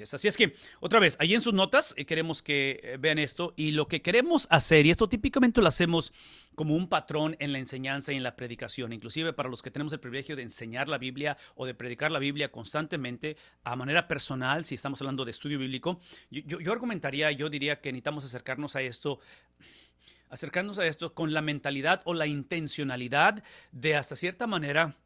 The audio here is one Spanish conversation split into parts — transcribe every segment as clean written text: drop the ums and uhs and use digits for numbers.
Así es que, otra vez, ahí en sus notas queremos que vean esto y lo que queremos hacer, y esto típicamente lo hacemos como un patrón en la enseñanza y en la predicación, inclusive para los que tenemos el privilegio de enseñar la Biblia o de predicar la Biblia constantemente a manera personal, si estamos hablando de estudio bíblico, yo argumentaría, yo diría que necesitamos acercarnos a esto con la mentalidad o la intencionalidad de hasta cierta manera,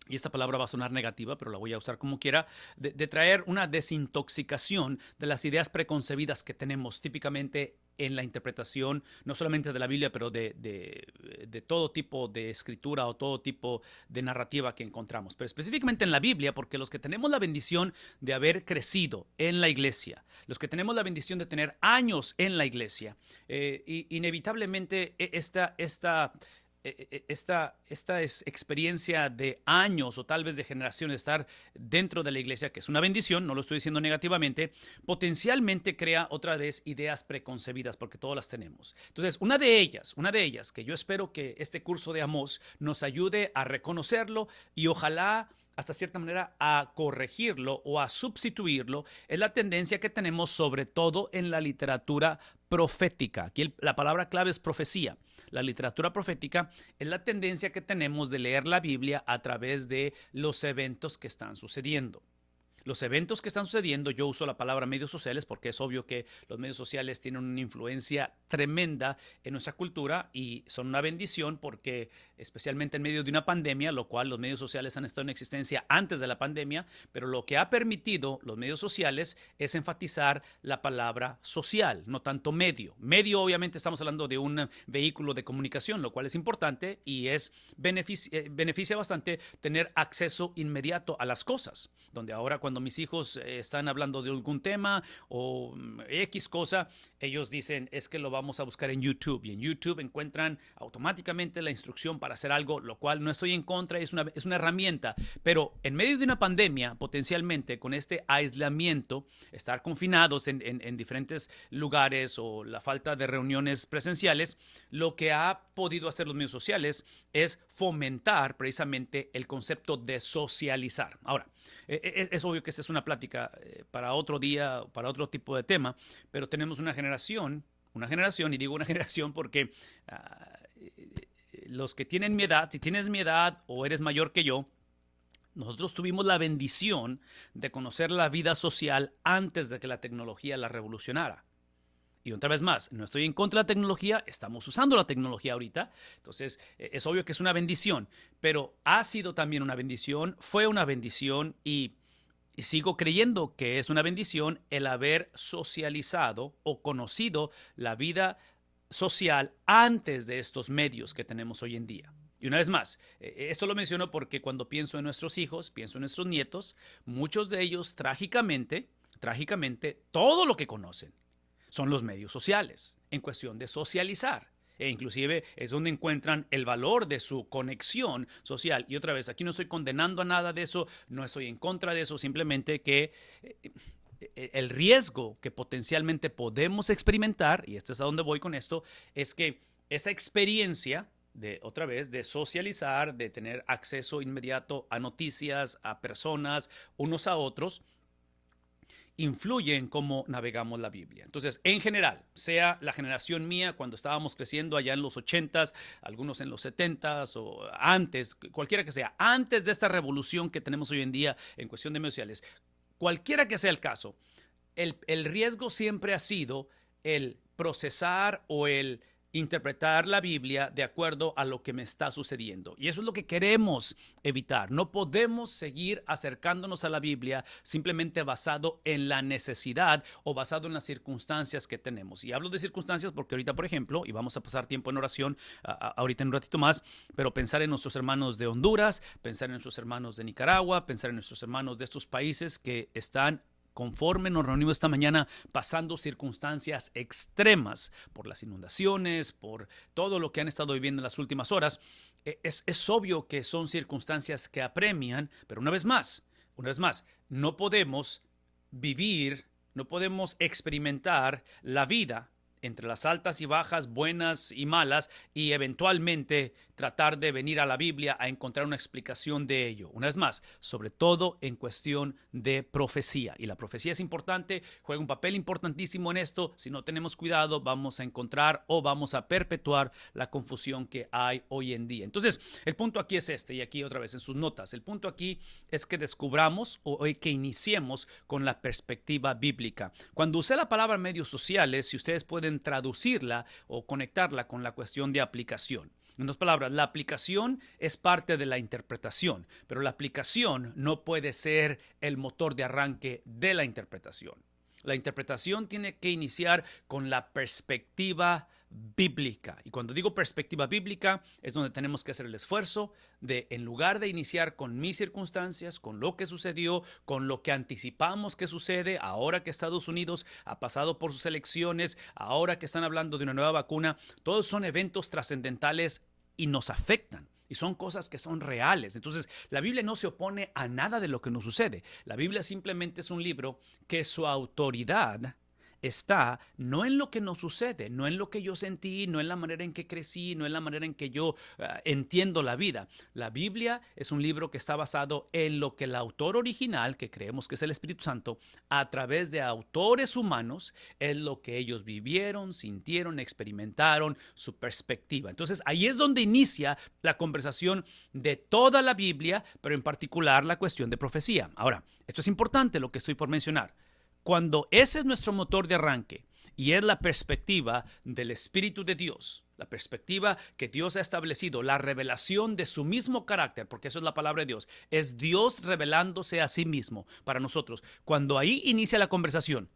y esta palabra va a sonar negativa, pero la voy a usar como quiera, de traer una desintoxicación de las ideas preconcebidas que tenemos típicamente en la interpretación, no solamente de la Biblia, pero de todo tipo de escritura o todo tipo de narrativa que encontramos. Pero específicamente en la Biblia, porque los que tenemos la bendición de haber crecido en la iglesia, los que tenemos la bendición de tener años en la iglesia, inevitablemente esta es experiencia de años o tal vez de generaciones de estar dentro de la iglesia, que es una bendición, no lo estoy diciendo negativamente, potencialmente crea otra vez ideas preconcebidas, porque todas las tenemos. Entonces, una de ellas, que yo espero que este curso de Amós nos ayude a reconocerlo y ojalá hasta cierta manera a corregirlo o a sustituirlo, es la tendencia que tenemos sobre todo en la literatura profética. Aquí la palabra clave es profecía. La literatura profética es la tendencia que tenemos de leer la Biblia a través de los eventos que están sucediendo. Los eventos que están sucediendo, yo uso la palabra medios sociales porque es obvio que los medios sociales tienen una influencia tremenda en nuestra cultura y son una bendición porque especialmente en medio de una pandemia, lo cual los medios sociales han estado en existencia antes de la pandemia, pero lo que ha permitido los medios sociales es enfatizar la palabra social, no tanto medio. Medio obviamente estamos hablando de un vehículo de comunicación, lo cual es importante y beneficia bastante tener acceso inmediato a las cosas, donde ahora cuando mis hijos están hablando de algún tema o X cosa, ellos dicen es que lo vamos a buscar en YouTube y en YouTube encuentran automáticamente la instrucción para hacer algo, lo cual no estoy en contra, es una herramienta, pero en medio de una pandemia, potencialmente con este aislamiento, estar confinados en diferentes lugares o la falta de reuniones presenciales, lo que ha podido hacer los medios sociales es fomentar precisamente el concepto de socializar. Ahora, es obvio que esta es una plática para otro día, para otro tipo de tema, pero tenemos y digo una generación porque los que tienen mi edad, si tienes mi edad o eres mayor que yo, nosotros tuvimos la bendición de conocer la vida social antes de que la tecnología la revolucionara. Y otra vez más, no estoy en contra de la tecnología, estamos usando la tecnología ahorita, entonces es obvio que es una bendición, pero ha sido también una bendición, fue una bendición y sigo creyendo que es una bendición el haber socializado o conocido la vida social antes de estos medios que tenemos hoy en día. Y una vez más, esto lo menciono porque cuando pienso en nuestros hijos, pienso en nuestros nietos, muchos de ellos trágicamente, todo lo que conocen son los medios sociales, en cuestión de socializar. E inclusive es donde encuentran el valor de su conexión social. Y otra vez, aquí no estoy condenando a nada de eso, no estoy en contra de eso, simplemente que el riesgo que potencialmente podemos experimentar, y este es a donde voy con esto, es que esa experiencia otra vez, de socializar, de tener acceso inmediato a noticias, a personas, unos a otros, influye en cómo navegamos la Biblia. Entonces, en general, sea la generación mía cuando estábamos creciendo allá en los 80s, algunos en los 70s o antes, cualquiera que sea, antes de esta revolución que tenemos hoy en día en cuestión de medios sociales, cualquiera que sea el caso, el riesgo siempre ha sido el procesar o el interpretar la Biblia de acuerdo a lo que me está sucediendo. Y eso es lo que queremos evitar. No podemos seguir acercándonos a la Biblia simplemente basado en la necesidad o basado en las circunstancias que tenemos. Y hablo de circunstancias porque ahorita, por ejemplo, y vamos a pasar tiempo en oración ahorita en un ratito más, pero pensar en nuestros hermanos de Honduras, pensar en nuestros hermanos de Nicaragua, pensar en nuestros hermanos de estos países que están conforme nos reunimos esta mañana pasando circunstancias extremas por las inundaciones, por todo lo que han estado viviendo en las últimas horas, es obvio que son circunstancias que apremian, pero una vez más, no podemos vivir, no podemos experimentar la vida entre las altas y bajas, buenas y malas, y eventualmente tratar de venir a la Biblia a encontrar una explicación de ello. Una vez más, sobre todo en cuestión de profecía. Y la profecía es importante, juega un papel importantísimo en esto. Si no tenemos cuidado, vamos a encontrar o vamos a perpetuar la confusión que hay hoy en día. Entonces, el punto aquí es este, y aquí otra vez en sus notas. El punto aquí es que descubramos o que iniciemos con la perspectiva bíblica. Cuando usé la palabra medios sociales, si ustedes pueden traducirla o conectarla con la cuestión de aplicación. En otras palabras, la aplicación es parte de la interpretación, pero la aplicación no puede ser el motor de arranque de la interpretación. La interpretación tiene que iniciar con la perspectiva bíblica. Y cuando digo perspectiva bíblica, es donde tenemos que hacer el esfuerzo de, en lugar de iniciar con mis circunstancias, con lo que sucedió, con lo que anticipamos que sucede, ahora que Estados Unidos ha pasado por sus elecciones, ahora que están hablando de una nueva vacuna, todos son eventos trascendentales y nos afectan. Y son cosas que son reales. Entonces, la Biblia no se opone a nada de lo que nos sucede. La Biblia simplemente es un libro que su autoridad está no en lo que nos sucede, no en lo que yo sentí, no en la manera en que crecí, no en la manera en que yo entiendo la vida. La Biblia es un libro que está basado en lo que el autor original, que creemos que es el Espíritu Santo, a través de autores humanos, es lo que ellos vivieron, sintieron, experimentaron, su perspectiva. Entonces, ahí es donde inicia la conversación de toda la Biblia, pero en particular la cuestión de profecía. Ahora, esto es importante lo que estoy por mencionar. Cuando ese es nuestro motor de arranque y es la perspectiva del Espíritu de Dios, la perspectiva que Dios ha establecido, la revelación de su mismo carácter, porque eso es la palabra de Dios, es Dios revelándose a sí mismo para nosotros. Cuando ahí inicia la conversación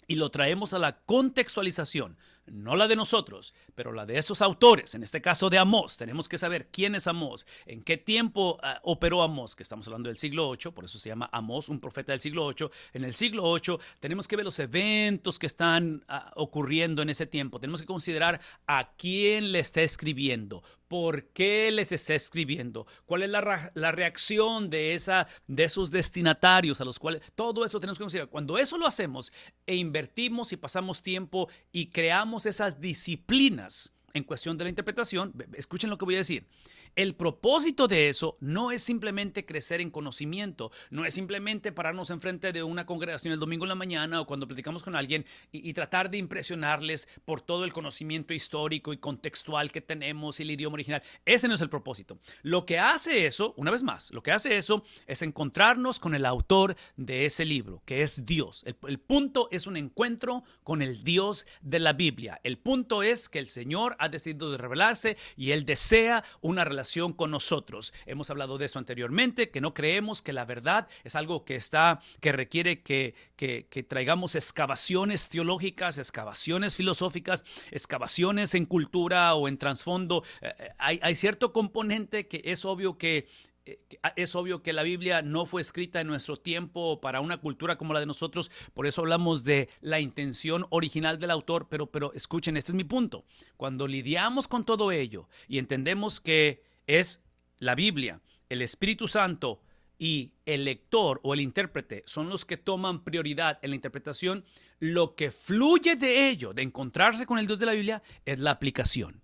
y lo traemos a la contextualización, no la de nosotros, pero la de estos autores, en este caso de Amós. Tenemos que saber quién es Amós, en qué tiempo operó Amós, que estamos hablando del siglo VIII, por eso se llama Amós, un profeta del siglo VIII. En el siglo VIII tenemos que ver los eventos que están ocurriendo en ese tiempo. Tenemos que considerar a quién le está escribiendo, por qué les está escribiendo, cuál es la reacción de esos destinatarios a los cuales, todo eso tenemos que considerar. Cuando eso lo hacemos e invertimos y pasamos tiempo y creamos esas disciplinas en cuestión de la interpretación, escuchen lo que voy a decir. El propósito de eso no es simplemente crecer en conocimiento, no es simplemente pararnos enfrente de una congregación el domingo en la mañana o cuando platicamos con alguien y tratar de impresionarles por todo el conocimiento histórico y contextual que tenemos y el idioma original. Ese no es el propósito. Lo que hace eso, una vez más, lo que hace eso es encontrarnos con el autor de ese libro, que es Dios. El punto es un encuentro con el Dios de la Biblia. El punto es que el Señor ha decidido de revelarse y Él desea una relación con nosotros. Hemos hablado de eso anteriormente, que no creemos que la verdad es algo que requiere que traigamos excavaciones teológicas, excavaciones filosóficas, excavaciones en cultura o en trasfondo. Hay cierto componente que es obvio que la Biblia no fue escrita en nuestro tiempo para una cultura como la de nosotros, por eso hablamos de la intención original del autor, pero escuchen, este es mi punto. Cuando lidiamos con todo ello y entendemos que es la Biblia, el Espíritu Santo y el lector o el intérprete son los que toman prioridad en la interpretación, lo que fluye de ello, de encontrarse con el Dios de la Biblia, es la aplicación.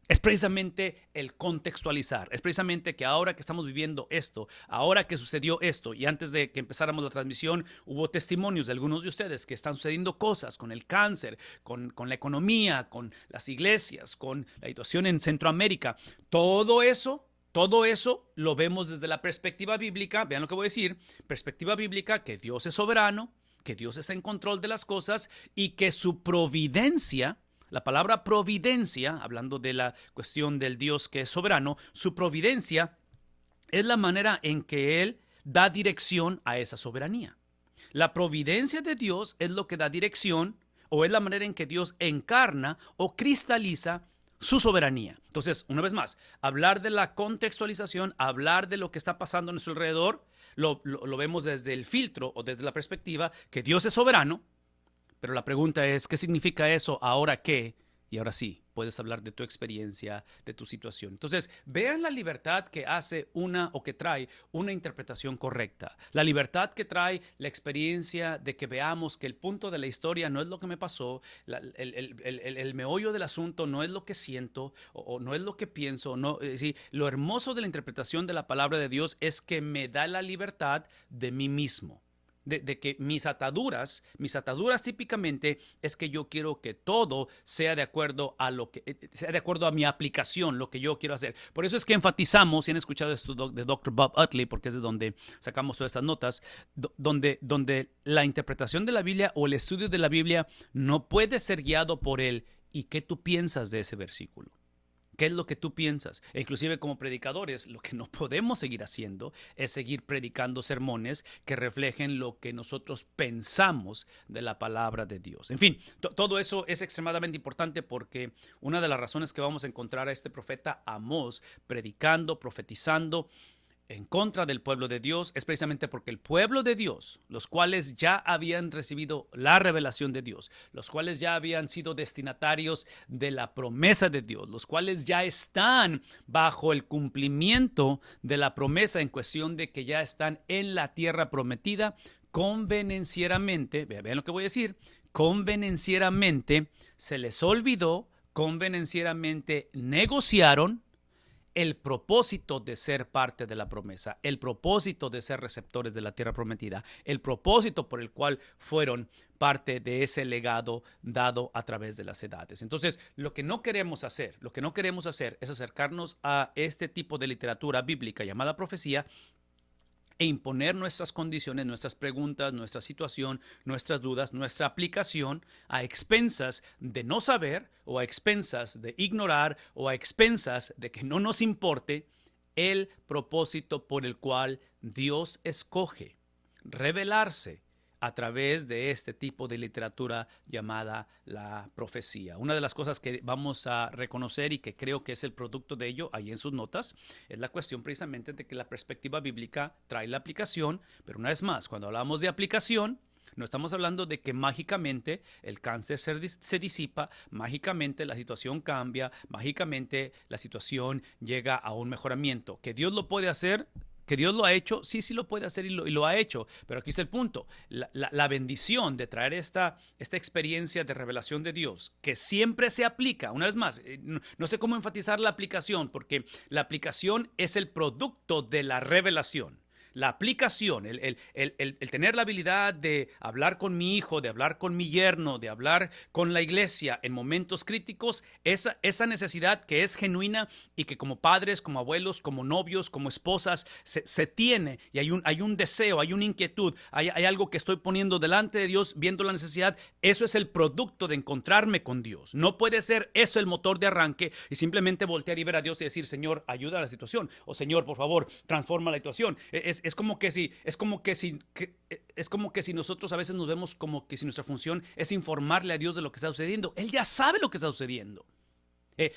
Es precisamente el contextualizar, es precisamente que ahora que estamos viviendo esto, ahora que sucedió esto, y antes de que empezáramos la transmisión hubo testimonios de algunos de ustedes que están sucediendo cosas con el cáncer, con la economía, con las iglesias, con la situación en Centroamérica. Todo eso lo vemos desde la perspectiva bíblica. Vean lo que voy a decir, perspectiva bíblica, que Dios es soberano, que Dios está en control de las cosas y que su providencia. La palabra providencia, hablando de la cuestión del Dios que es soberano, su providencia es la manera en que Él da dirección a esa soberanía. La providencia de Dios es lo que da dirección o es la manera en que Dios encarna o cristaliza su soberanía. Entonces, una vez más, hablar de la contextualización, hablar de lo que está pasando a nuestro alrededor, lo vemos desde el filtro o desde la perspectiva que Dios es soberano. Pero la pregunta es, ¿qué significa eso ahora que? Y ahora sí, puedes hablar de tu experiencia, de tu situación. Entonces, vean la libertad que hace que trae una interpretación correcta. La libertad que trae la experiencia de que veamos que el punto de la historia no es lo que me pasó, el meollo del asunto no es lo que siento o no es lo que pienso. No, lo hermoso de la interpretación de la palabra de Dios es que me da la libertad de mí mismo. De que mis ataduras típicamente es que yo quiero que todo sea de acuerdo a sea de acuerdo a mi aplicación, lo que yo quiero hacer. Por eso es que enfatizamos, si han escuchado esto de Dr. Bob Utley, porque es de donde sacamos todas estas notas, donde la interpretación de la Biblia o el estudio de la Biblia no puede ser guiado por él. ¿Y qué tú piensas de ese versículo? ¿Qué es lo que tú piensas? E inclusive como predicadores, lo que no podemos seguir haciendo es seguir predicando sermones que reflejen lo que nosotros pensamos de la palabra de Dios. En fin, todo eso es extremadamente importante porque una de las razones que vamos a encontrar a este profeta Amós predicando, profetizando en contra del pueblo de Dios es precisamente porque el pueblo de Dios, los cuales ya habían recibido la revelación de Dios, los cuales ya habían sido destinatarios de la promesa de Dios, los cuales ya están bajo el cumplimiento de la promesa en cuestión de que ya están en la tierra prometida, convenencieramente, vean lo que voy a decir, convenencieramente se les olvidó, convenencieramente negociaron el propósito de ser parte de la promesa, el propósito de ser receptores de la tierra prometida, el propósito por el cual fueron parte de ese legado dado a través de las edades. Entonces, lo que no queremos hacer es acercarnos a este tipo de literatura bíblica llamada profecía e imponer nuestras condiciones, nuestras preguntas, nuestra situación, nuestras dudas, nuestra aplicación a expensas de no saber o a expensas de ignorar o a expensas de que no nos importe el propósito por el cual Dios escoge revelarse a través de este tipo de literatura llamada la profecía. Una de las cosas que vamos a reconocer y que creo que es el producto de ello, ahí en sus notas, es la cuestión precisamente de que la perspectiva bíblica trae la aplicación, pero una vez más, cuando hablamos de aplicación, no estamos hablando de que mágicamente el cáncer se disipa, mágicamente la situación cambia, mágicamente la situación llega a un mejoramiento. ¿Que Dios lo puede hacer? ¿Que Dios lo ha hecho? Sí, sí lo puede hacer y lo ha hecho. Pero aquí está el punto. La bendición de traer esta experiencia de revelación de Dios, que siempre se aplica, una vez más, no sé cómo enfatizar la aplicación, porque la aplicación es el producto de la revelación. La aplicación, el tener la habilidad de hablar con mi hijo, de hablar con mi yerno, de hablar con la iglesia en momentos críticos, esa necesidad que es genuina y que como padres, como abuelos, como novios, como esposas, se tiene y hay un deseo, hay una inquietud, hay algo que estoy poniendo delante de Dios, viendo la necesidad. Eso es el producto de encontrarme con Dios. No puede ser eso el motor de arranque y simplemente voltear y ver a Dios y decir, Señor, ayuda a la situación, o Señor, por favor, transforma la situación. Es como que si nosotros a veces nos vemos como que si nuestra función es informarle a Dios de lo que está sucediendo. Él ya sabe lo que está sucediendo.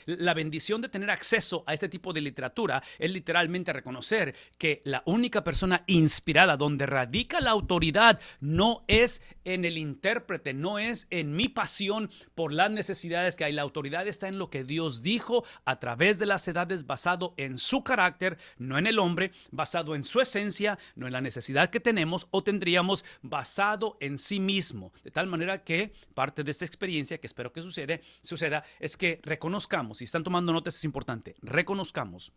La bendición de tener acceso a este tipo de literatura es literalmente reconocer que la única persona inspirada donde radica la autoridad no es en el intérprete, no es en mi pasión por las necesidades que hay. La autoridad está en lo que Dios dijo a través de las edades, basado en su carácter, no en el hombre, basado en su esencia, no en la necesidad que tenemos o tendríamos, basado en sí mismo. De tal manera que parte de esta experiencia, que espero que suceda, es que reconozcamos, si están tomando notas es importante, reconozcamos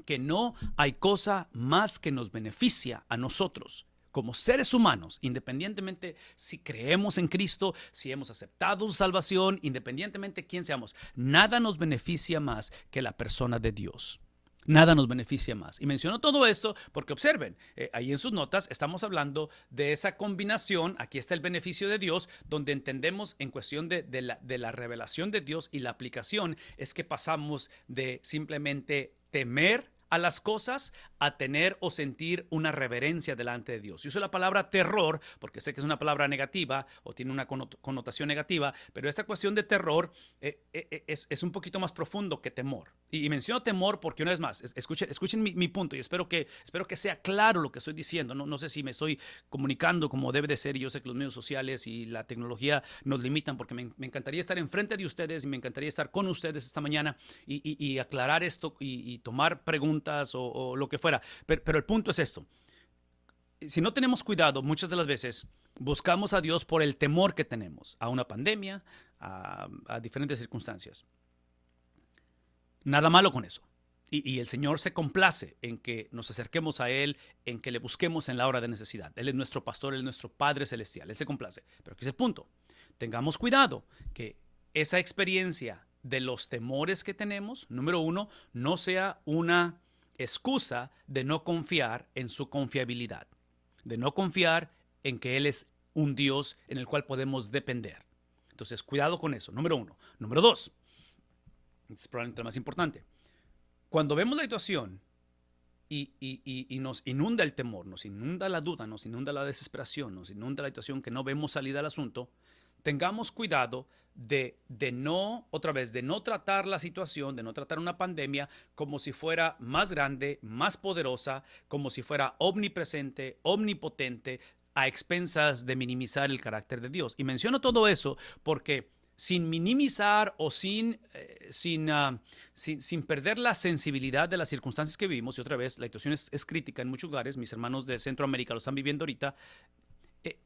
que no hay cosa más que nos beneficia a nosotros como seres humanos, independientemente si creemos en Cristo, si hemos aceptado su salvación, independientemente de quién seamos. Nada nos beneficia más que la persona de Dios. Nada nos beneficia más. Y menciono todo esto porque observen, ahí en sus notas estamos hablando de esa combinación, aquí está el beneficio de Dios, donde entendemos en cuestión de la revelación de Dios y la aplicación, es que pasamos de simplemente temer a las cosas a tener o sentir una reverencia delante de Dios. Yo uso la palabra terror porque sé que es una palabra negativa o tiene una connotación negativa, pero esta cuestión de terror es un poquito más profundo que temor. Y menciono temor porque, una vez más, escuchen mi punto y espero que sea claro lo que estoy diciendo. No sé si me estoy comunicando como debe de ser, y yo sé que los medios sociales y la tecnología nos limitan, porque me encantaría estar enfrente de ustedes y me encantaría estar con ustedes esta mañana y aclarar esto y tomar preguntas o lo que fuera. Pero el punto es esto. Si no tenemos cuidado, muchas de las veces buscamos a Dios por el temor que tenemos a una pandemia, a diferentes circunstancias. Nada malo con eso. Y el Señor se complace en que nos acerquemos a Él, en que le busquemos en la hora de necesidad. Él es nuestro pastor, Él es nuestro Padre Celestial. Él se complace. Pero aquí es el punto. Tengamos cuidado que esa experiencia de los temores que tenemos, número uno, no sea una excusa de no confiar en su confiabilidad, de no confiar en que Él es un Dios en el cual podemos depender. Entonces, cuidado con eso, número uno. Número dos, es probablemente lo más importante. Cuando vemos la situación y nos inunda el temor, nos inunda la duda, nos inunda la desesperación, nos inunda la situación que no vemos salida al asunto, tengamos cuidado de no, otra vez, de no tratar la situación, de no tratar una pandemia como si fuera más grande, más poderosa, como si fuera omnipresente, omnipotente, a expensas de minimizar el carácter de Dios. Y menciono todo eso porque sin minimizar o sin perder la sensibilidad de las circunstancias que vivimos, y otra vez, la situación es crítica en muchos lugares, mis hermanos de Centroamérica lo están viviendo ahorita,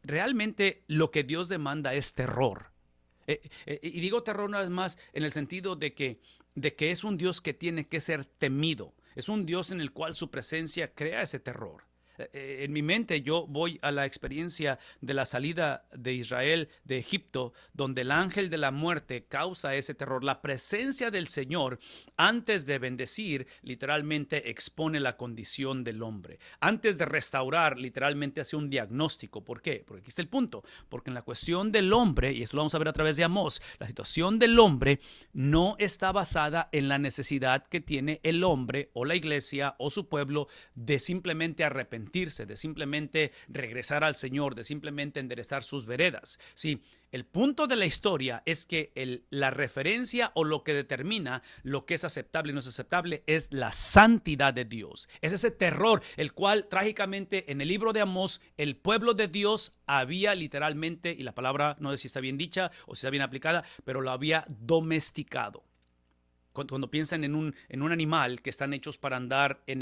realmente lo que Dios demanda es terror. Y digo terror una vez más en el sentido de que es un Dios que tiene que ser temido. Es un Dios en el cual su presencia crea ese terror. En mi mente yo voy a la experiencia de la salida de Israel de Egipto, donde el ángel de la muerte causa ese terror. La presencia del Señor, antes de bendecir, literalmente expone la condición del hombre. Antes de restaurar, literalmente hace un diagnóstico. ¿Por qué? Porque aquí está el punto. Porque en la cuestión del hombre, y esto lo vamos a ver a través de Amós, la situación del hombre no está basada en la necesidad que tiene el hombre o la iglesia o su pueblo de simplemente arrepentirse, de simplemente regresar al Señor, de simplemente enderezar sus veredas. Sí, el punto de la historia es que la referencia o lo que determina lo que es aceptable y no es aceptable es la santidad de Dios. Es ese terror, el cual trágicamente en el libro de Amós, el pueblo de Dios había literalmente, y la palabra no sé si está bien dicha o si está bien aplicada, pero lo había domesticado. Cuando piensan en un animal que están hechos para andar en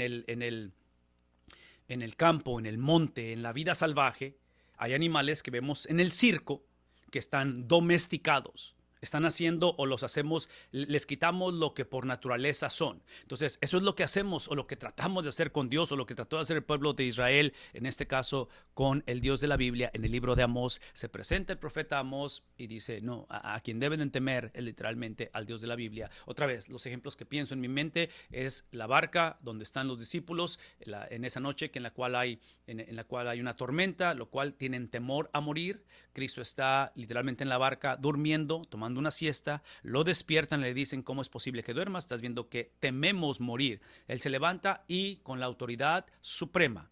el campo, en el monte, en la vida salvaje, hay animales que vemos en el circo que están domesticados. Están haciendo o los hacemos, les quitamos lo que por naturaleza son. Entonces, eso es lo que hacemos o lo que tratamos de hacer con Dios o lo que trató de hacer el pueblo de Israel, en este caso con el Dios de la Biblia. En el libro de Amós se presenta el profeta Amós y dice, no, a quien deben de temer es literalmente al Dios de la Biblia. Otra vez, los ejemplos que pienso en mi mente es la barca donde están los discípulos en esa noche en la cual hay una tormenta, lo cual tienen temor a morir. Cristo está literalmente en la barca durmiendo, tomando una siesta, lo despiertan, le dicen, ¿cómo es posible que duermas? Estás viendo que tememos morir. Él se levanta y con la autoridad suprema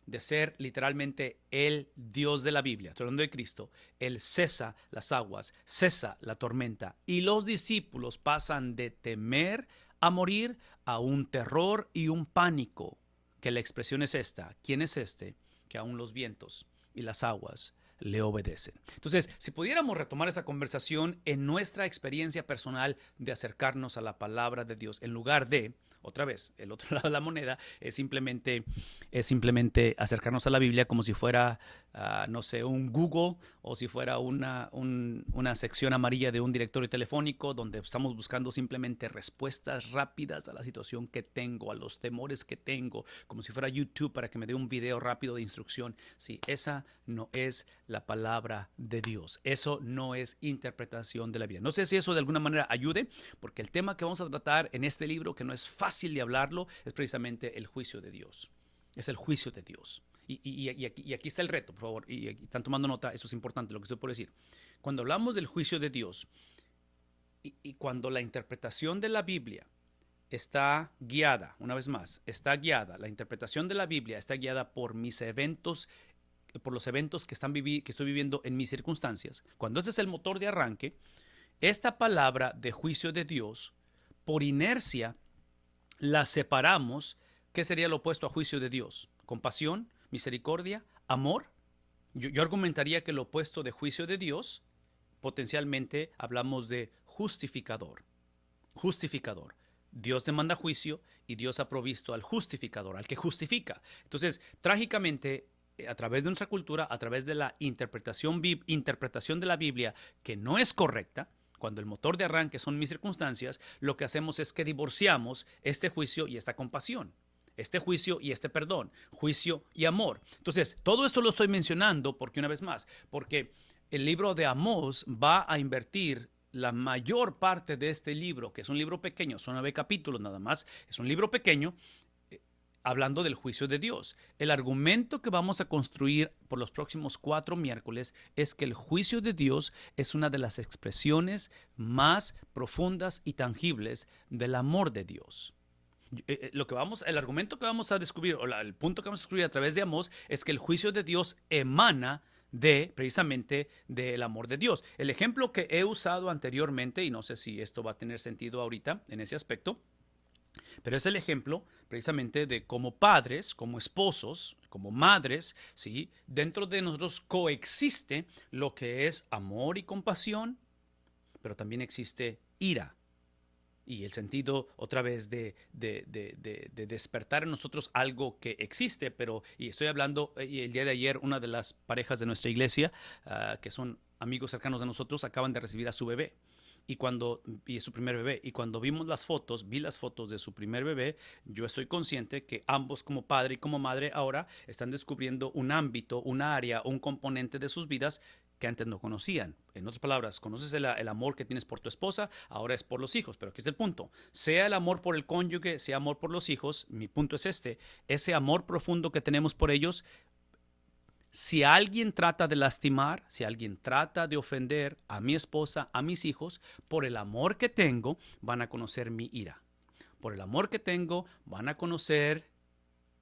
de ser literalmente el Dios de la Biblia, estoy hablando de Cristo, Él cesa las aguas, cesa la tormenta y los discípulos pasan de temer a morir a un terror y un pánico, que la expresión es esta: ¿quién es este que aún los vientos y las aguas le obedecen? Entonces, si pudiéramos retomar esa conversación en nuestra experiencia personal de acercarnos a la palabra de Dios, en lugar de, otra vez, el otro lado de la moneda, es simplemente acercarnos a la Biblia como si fuera, no sé, un Google o si fuera una sección amarilla de un directorio telefónico donde estamos buscando simplemente respuestas rápidas a la situación que tengo, a los temores que tengo, como si fuera YouTube para que me dé un video rápido de instrucción. Sí, esa no es la palabra de Dios. Eso no es interpretación de la Biblia. No sé si eso de alguna manera ayude, porque el tema que vamos a tratar en este libro, que no es fácil de hablarlo, es precisamente el juicio de Dios. Es el juicio de Dios. Y aquí está el reto, por favor, y están tomando nota, eso es importante lo que estoy por decir. Cuando hablamos del juicio de Dios y cuando la interpretación de la Biblia está guiada, una vez más, está guiada, la interpretación de la Biblia está guiada por mis eventos, por los eventos que estoy viviendo en mis circunstancias. Cuando ese es el motor de arranque, esta palabra de juicio de Dios, por inercia, la separamos. ¿Qué sería lo opuesto a juicio de Dios? Compasión, misericordia, amor. Yo argumentaría que lo opuesto de juicio de Dios, potencialmente hablamos de justificador. Justificador. Dios demanda juicio y Dios ha provisto al justificador, al que justifica. Entonces, trágicamente, a través de nuestra cultura, a través de la interpretación de la Biblia que no es correcta, cuando el motor de arranque son mis circunstancias, lo que hacemos es que divorciamos este juicio y esta compasión, este juicio y este perdón, juicio y amor. Entonces, todo esto lo estoy mencionando porque, una vez más, porque el libro de Amós va a invertir la mayor parte de este libro, que es un libro pequeño, son 9 capítulos nada más, es un libro pequeño, hablando del juicio de Dios. El argumento que vamos a construir por los próximos 4 miércoles es que el juicio de Dios es una de las expresiones más profundas y tangibles del amor de Dios. El argumento que vamos a descubrir, o el punto que vamos a descubrir a través de Amós, es que el juicio de Dios emana precisamente del amor de Dios. El ejemplo que he usado anteriormente, y no sé si esto va a tener sentido ahorita en ese aspecto, pero es el ejemplo precisamente de como padres, como esposos, como madres, ¿sí? Dentro de nosotros coexiste lo que es amor y compasión, pero también existe ira. Y el sentido, otra vez, de despertar en nosotros algo que existe, y estoy hablando, y el día de ayer, una de las parejas de nuestra iglesia, que son amigos cercanos de nosotros, acaban de recibir a su bebé. Y es su primer bebé. Y cuando vi las fotos de su primer bebé, yo estoy consciente que ambos, como padre y como madre, ahora están descubriendo un ámbito, un área, un componente de sus vidas que antes no conocían. En otras palabras, conoces el amor que tienes por tu esposa, ahora es por los hijos. Pero aquí está el punto. Sea el amor por el cónyuge, sea amor por los hijos, mi punto es ese amor profundo que tenemos por ellos. Si alguien trata de lastimar, si alguien trata de ofender a mi esposa, a mis hijos, por el amor que tengo, van a conocer mi ira. Por el amor que tengo, van a conocer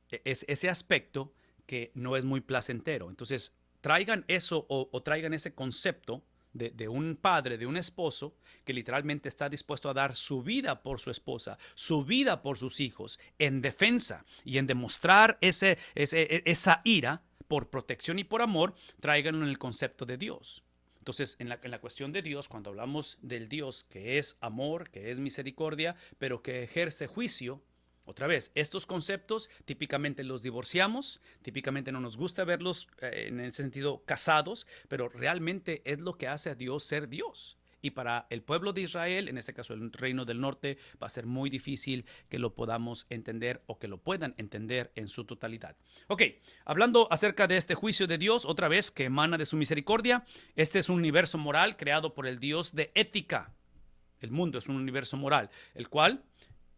ese aspecto que no es muy placentero. Entonces, traigan eso o traigan ese concepto de un padre, de un esposo que literalmente está dispuesto a dar su vida por su esposa, su vida por sus hijos, en defensa y en demostrar esa ira por protección y por amor, tráiganlo en el concepto de Dios. Entonces, en la cuestión de Dios, cuando hablamos del Dios que es amor, que es misericordia, pero que ejerce juicio, otra vez, estos conceptos típicamente los divorciamos, típicamente no nos gusta verlos en ese sentido casados, pero realmente es lo que hace a Dios ser Dios. Y para el pueblo de Israel, en este caso el reino del norte, va a ser muy difícil que lo podamos entender o que lo puedan entender en su totalidad. Ok, hablando acerca de este juicio de Dios, otra vez que emana de su misericordia, este es un universo moral creado por el Dios de ética. El mundo es un universo moral, el cual,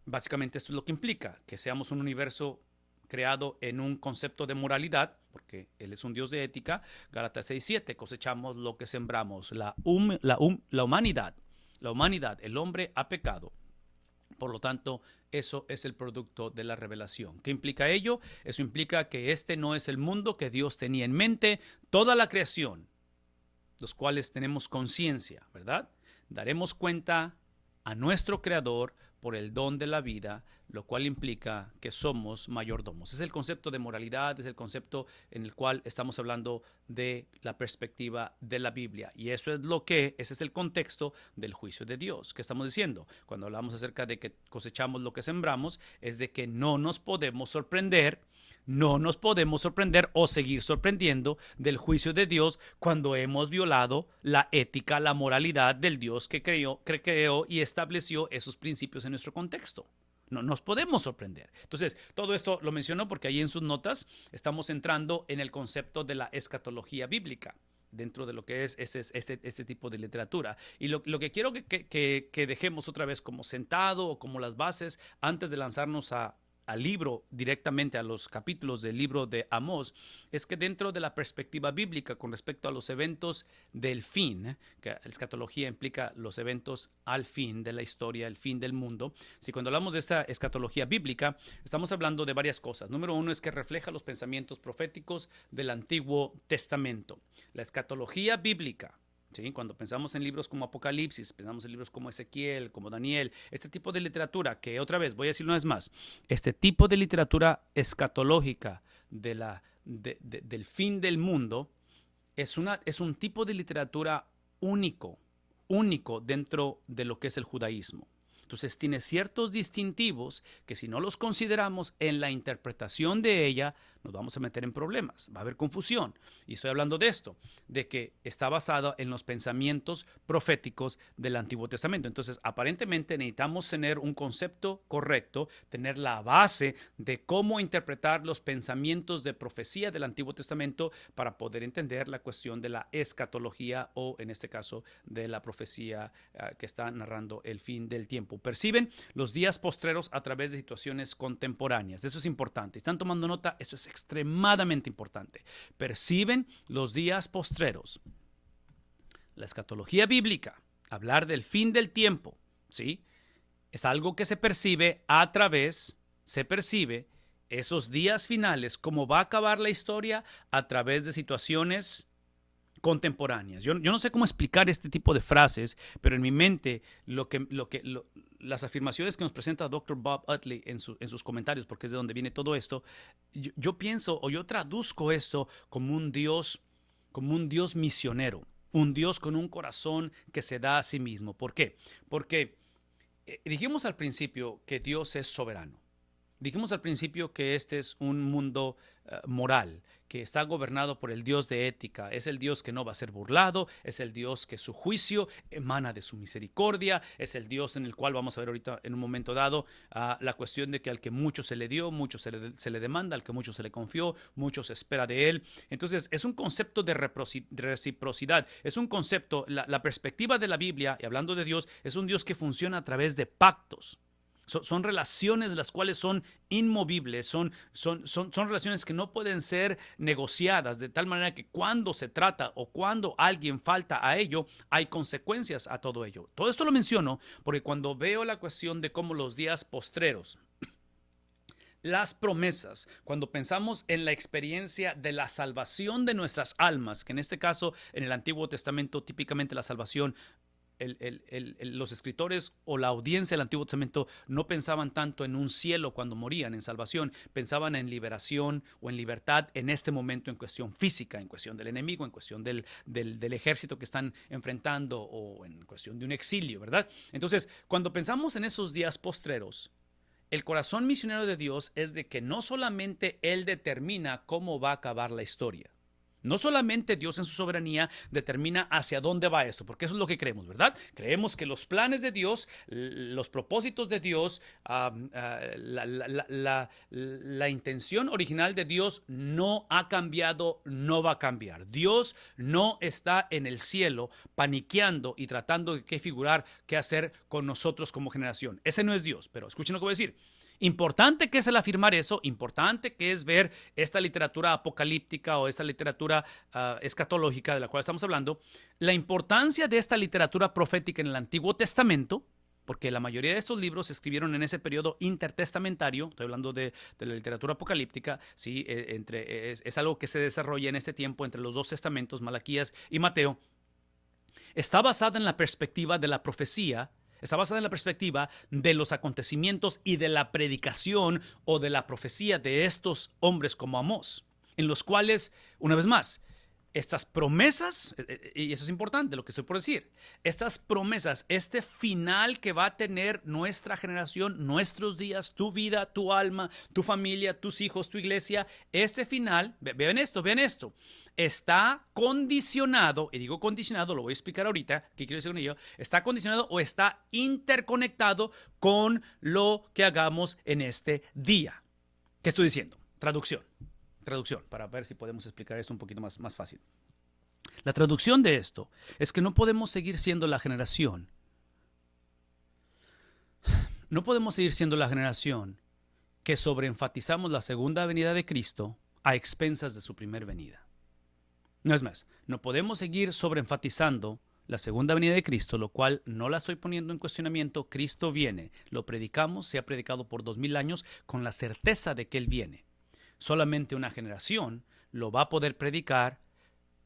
básicamente esto es lo que implica, que seamos un universo creado en un concepto de moralidad, porque Él es un Dios de ética. Gálatas 6:7, cosechamos lo que sembramos. La humanidad, el hombre ha pecado. Por lo tanto, eso es el producto de la revelación. ¿Qué implica ello? Eso implica que este no es el mundo que Dios tenía en mente. Toda la creación, los cuales tenemos conciencia, ¿verdad? Daremos cuenta a nuestro Creador por el don de la vida, lo cual implica que somos mayordomos. Es el concepto de moralidad, es el concepto en el cual estamos hablando de la perspectiva de la Biblia. Y ese es el contexto del juicio de Dios. ¿Qué estamos diciendo? Cuando hablamos acerca de que cosechamos lo que sembramos, es de que no nos podemos sorprender o seguir sorprendiendo del juicio de Dios cuando hemos violado la ética, la moralidad del Dios que creó y estableció esos principios en nuestro contexto. No nos podemos sorprender. Entonces, todo esto lo menciono porque ahí en sus notas estamos entrando en el concepto de la escatología bíblica dentro de lo que es este tipo de literatura. Y lo que quiero que dejemos otra vez como sentado o como las bases antes de lanzarnos a al libro, directamente a los capítulos del libro de Amós, es que dentro de la perspectiva bíblica con respecto a los eventos del fin, que la escatología implica los eventos al fin de la historia, el fin del mundo, si cuando hablamos de esta escatología bíblica, estamos hablando de varias cosas. Número uno es que refleja los pensamientos proféticos del Antiguo Testamento. La escatología bíblica, ¿sí? Cuando pensamos en libros como Apocalipsis, pensamos en libros como Ezequiel, como Daniel, este tipo de literatura, que otra vez, voy a decirlo una vez más, este tipo de literatura escatológica del fin del mundo es un tipo de literatura único dentro de lo que es el judaísmo. Entonces tiene ciertos distintivos que si no los consideramos en la interpretación de ella, nos vamos a meter en problemas, va a haber confusión. Y estoy hablando de esto, de que está basada en los pensamientos proféticos del Antiguo Testamento. Entonces, aparentemente necesitamos tener un concepto correcto, tener la base de cómo interpretar los pensamientos de profecía del Antiguo Testamento para poder entender la cuestión de la escatología o, en este caso, de la profecía que está narrando el fin del tiempo. Perciben los días postreros a través de situaciones contemporáneas. Eso es importante. ¿Están tomando nota? Esto es extremadamente importante. Perciben los días postreros. La escatología bíblica, hablar del fin del tiempo, ¿sí? Es algo que se percibe esos días finales, cómo va a acabar la historia a través de situaciones contemporáneas. Yo no sé cómo explicar este tipo de frases, pero en mi mente las afirmaciones que nos presenta Dr. Bob Utley en sus comentarios, porque es de donde viene todo esto, yo pienso o yo traduzco esto como un Dios misionero, un Dios con un corazón que se da a sí mismo. ¿Por qué? Porque dijimos al principio que Dios es soberano. Dijimos al principio que este es un mundo moral, que está gobernado por el Dios de ética. Es el Dios que no va a ser burlado, es el Dios que su juicio emana de su misericordia, es el Dios en el cual vamos a ver ahorita en un momento dado la cuestión de que al que mucho se le dio, mucho se le demanda, al que mucho se le confió, mucho se espera de él. Entonces es un concepto de reciprocidad, es un concepto, la perspectiva de la Biblia, y hablando de Dios, es un Dios que funciona a través de pactos. Son relaciones las cuales son inmovibles, son relaciones que no pueden ser negociadas, de tal manera que cuando se trata o cuando alguien falta a ello, hay consecuencias a todo ello. Todo esto lo menciono porque cuando veo la cuestión de cómo los días postreros, las promesas, cuando pensamos en la experiencia de la salvación de nuestras almas, que en este caso en el Antiguo Testamento típicamente la salvación, los escritores o la audiencia del Antiguo Testamento no pensaban tanto en un cielo cuando morían, en salvación, pensaban en liberación o en libertad en este momento en cuestión física, en cuestión del enemigo, en cuestión del ejército que están enfrentando o en cuestión de un exilio, ¿verdad? Entonces, cuando pensamos en esos días postreros, el corazón misionero de Dios es de que no solamente Él determina cómo va a acabar la historia. No solamente Dios en su soberanía determina hacia dónde va esto, porque eso es lo que creemos, ¿verdad? Creemos que los planes de Dios, los propósitos de Dios, la intención original de Dios no ha cambiado, no va a cambiar. Dios no está en el cielo paniqueando y tratando de qué figurar, qué hacer con nosotros como generación. Ese no es Dios, pero escuchen lo que voy a decir. Importante que es el afirmar eso, importante que es ver esta literatura apocalíptica o esta literatura escatológica de la cual estamos hablando, la importancia de esta literatura profética en el Antiguo Testamento, porque la mayoría de estos libros se escribieron en ese periodo intertestamentario, estoy hablando de la literatura apocalíptica, ¿sí? Es algo que se desarrolla en este tiempo entre los dos testamentos, Malaquías y Mateo, está basada en la perspectiva de la profecía. Está basada en la perspectiva de los acontecimientos y de la predicación o de la profecía de estos hombres como Amós, en los cuales, una vez más, estas promesas, y eso es importante lo que estoy por decir, estas promesas, este final que va a tener nuestra generación, nuestros días, tu vida, tu alma, tu familia, tus hijos, tu iglesia, este final, vean esto, está condicionado, y digo condicionado, lo voy a explicar ahorita, ¿qué quiero decir con ello? Está condicionado o está interconectado con lo que hagamos en este día. ¿Qué estoy diciendo? Traducción, para ver si podemos explicar esto un poquito más fácil. La traducción de esto es que no podemos seguir siendo la generación. No podemos seguir siendo la generación que sobreenfatizamos la segunda venida de Cristo a expensas de su primer venida. No es más, no podemos seguir sobreenfatizando la segunda venida de Cristo, lo cual no la estoy poniendo en cuestionamiento. Cristo viene, lo predicamos, se ha predicado por 2000 años con la certeza de que Él viene. Solamente una generación lo va a poder predicar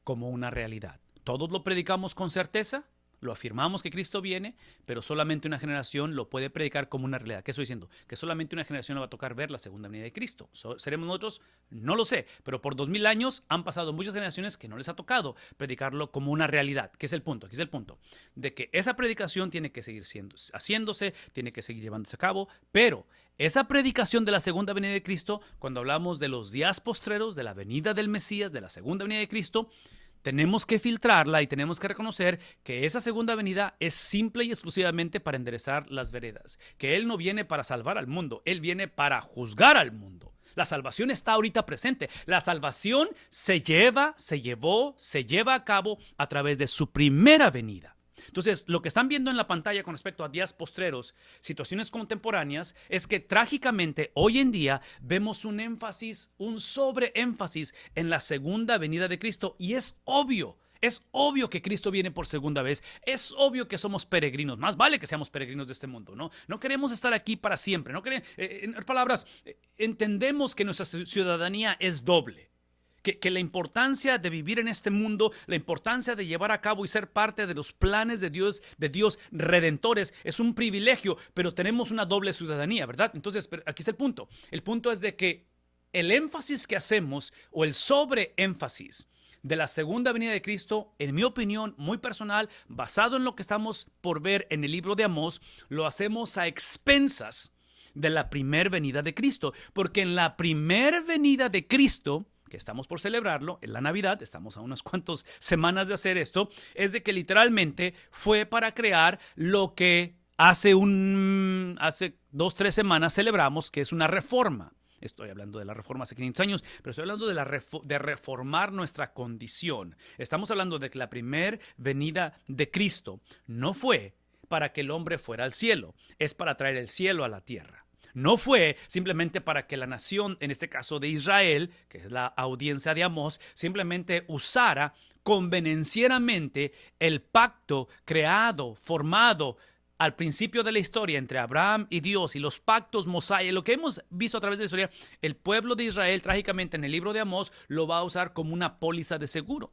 como una realidad. Todos lo predicamos con certeza, lo afirmamos que Cristo viene, pero solamente una generación lo puede predicar como una realidad. ¿Qué estoy diciendo? Que solamente una generación le va a tocar ver la segunda venida de Cristo. ¿Seremos nosotros? No lo sé, pero por 2000 años han pasado muchas generaciones que no les ha tocado predicarlo como una realidad. ¿Qué es el punto? Aquí es el punto. De que esa predicación tiene que seguir haciéndose, tiene que seguir llevándose a cabo, pero esa predicación de la segunda venida de Cristo, cuando hablamos de los días postreros, de la venida del Mesías, de la segunda venida de Cristo, tenemos que filtrarla y tenemos que reconocer que esa segunda venida es simple y exclusivamente para enderezar las veredas. Que Él no viene para salvar al mundo, Él viene para juzgar al mundo. La salvación está ahorita presente. La salvación se lleva a cabo a través de su primera venida. Entonces, lo que están viendo en la pantalla con respecto a días postreros, situaciones contemporáneas, es que trágicamente hoy en día vemos un sobreénfasis en la segunda venida de Cristo. Y es obvio que Cristo viene por segunda vez. Es obvio que somos peregrinos. Más vale que seamos peregrinos de este mundo, ¿no? No queremos estar aquí para siempre. En palabras, entendemos que nuestra ciudadanía es doble. Que la importancia de vivir en este mundo, la importancia de llevar a cabo y ser parte de los planes de Dios redentores, es un privilegio, pero tenemos una doble ciudadanía, ¿verdad? Entonces, aquí está el punto. El punto es de que el énfasis que hacemos o el sobreénfasis de la segunda venida de Cristo, en mi opinión muy personal, basado en lo que estamos por ver en el libro de Amós, lo hacemos a expensas de la primer venida de Cristo, porque en la primer venida de Cristo, que estamos por celebrarlo, en la Navidad, estamos a unas cuantas semanas de hacer esto, es de que literalmente fue para crear lo que hace 2-3 semanas celebramos, que es una reforma. Estoy hablando de la reforma hace 500 años, pero estoy hablando de reformar nuestra condición. Estamos hablando de que la primer venida de Cristo no fue para que el hombre fuera al cielo, es para traer el cielo a la tierra. No fue simplemente para que la nación, en este caso de Israel, que es la audiencia de Amós, simplemente usara convenencieramente el pacto creado, formado al principio de la historia entre Abraham y Dios y los pactos mosaicos, lo que hemos visto a través de la historia. El pueblo de Israel, trágicamente en el libro de Amós, lo va a usar como una póliza de seguro.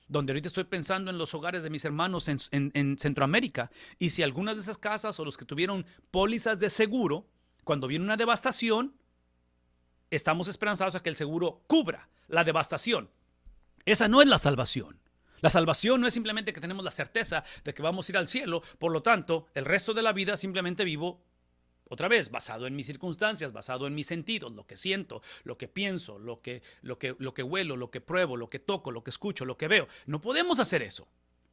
Donde ahorita estoy pensando en los hogares de mis hermanos en Centroamérica. Y si algunas de esas casas o los que tuvieron pólizas de seguro, cuando viene una devastación, estamos esperanzados a que el seguro cubra la devastación. Esa no es la salvación. La salvación no es simplemente que tenemos la certeza de que vamos a ir al cielo, por lo tanto, el resto de la vida simplemente vivo, otra vez, basado en mis circunstancias, basado en mis sentidos, lo que siento, lo que pienso, lo que huelo, lo que pruebo, lo que toco, lo que escucho, lo que veo. No podemos hacer eso.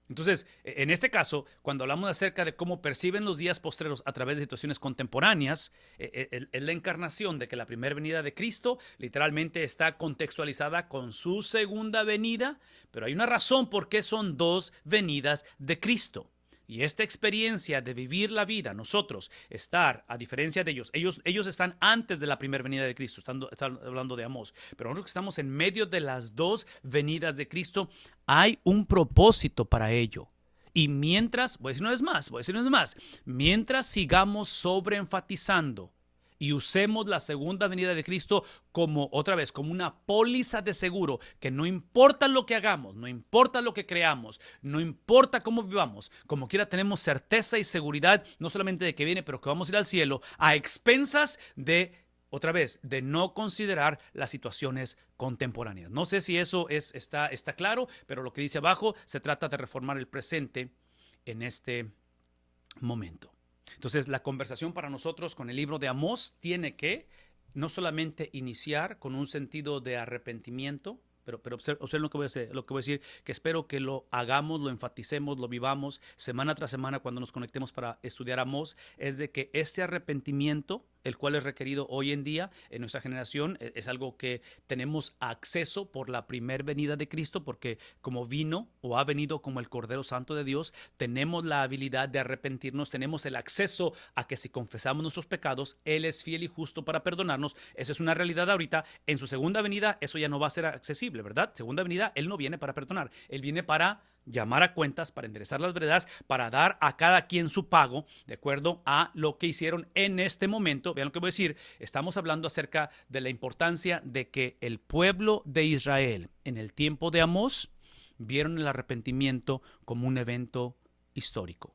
Entonces, en este caso, cuando hablamos acerca de cómo perciben los días postreros a través de situaciones contemporáneas, es la encarnación de que la primera venida de Cristo literalmente está contextualizada con su segunda venida, pero hay una razón por qué son dos venidas de Cristo. Y esta experiencia de vivir la vida, nosotros, estar, a diferencia de ellos están antes de la primera venida de Cristo, están hablando de Amós, pero nosotros que estamos en medio de las dos venidas de Cristo, hay un propósito para ello. Y mientras, voy a decir una vez más, mientras sigamos sobreenfatizando y usemos la segunda venida de Cristo como, otra vez, como una póliza de seguro, que no importa lo que hagamos, no importa lo que creamos, no importa cómo vivamos, como quiera tenemos certeza y seguridad, no solamente de que viene, pero que vamos a ir al cielo, a expensas de, otra vez, de no considerar las situaciones contemporáneas. No sé si eso está claro, pero lo que dice abajo se trata de reformar el presente en este momento. Entonces, la conversación para nosotros con el libro de Amós tiene que no solamente iniciar con un sentido de arrepentimiento, pero observen lo que voy a decir, que espero que lo hagamos, lo enfaticemos, lo vivamos semana tras semana cuando nos conectemos para estudiar Amós, es de que este arrepentimiento el cual es requerido hoy en día en nuestra generación. Es algo que tenemos acceso por la primer venida de Cristo, porque como vino o ha venido como el Cordero Santo de Dios, tenemos la habilidad de arrepentirnos, tenemos el acceso a que si confesamos nuestros pecados, Él es fiel y justo para perdonarnos. Esa es una realidad ahorita. En su segunda venida eso ya no va a ser accesible, ¿verdad? Segunda venida, Él no viene para perdonar, Él viene para llamar a cuentas, para enderezar las veredas, para dar a cada quien su pago de acuerdo a lo que hicieron en este momento. Vean lo que voy a decir. Estamos hablando acerca de la importancia de que el pueblo de Israel en el tiempo de Amós vieron el arrepentimiento como un evento histórico.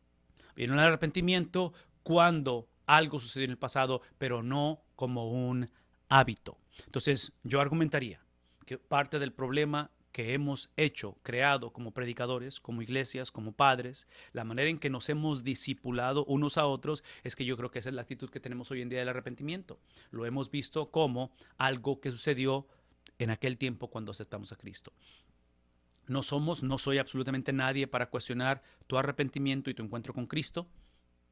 Vieron el arrepentimiento cuando algo sucedió en el pasado, pero no como un hábito. Entonces, yo argumentaría que parte del problema que hemos creado como predicadores, como iglesias, como padres, la manera en que nos hemos discipulado unos a otros, es que yo creo que esa es la actitud que tenemos hoy en día del arrepentimiento. Lo hemos visto como algo que sucedió en aquel tiempo cuando aceptamos a Cristo. No soy absolutamente nadie para cuestionar tu arrepentimiento y tu encuentro con Cristo.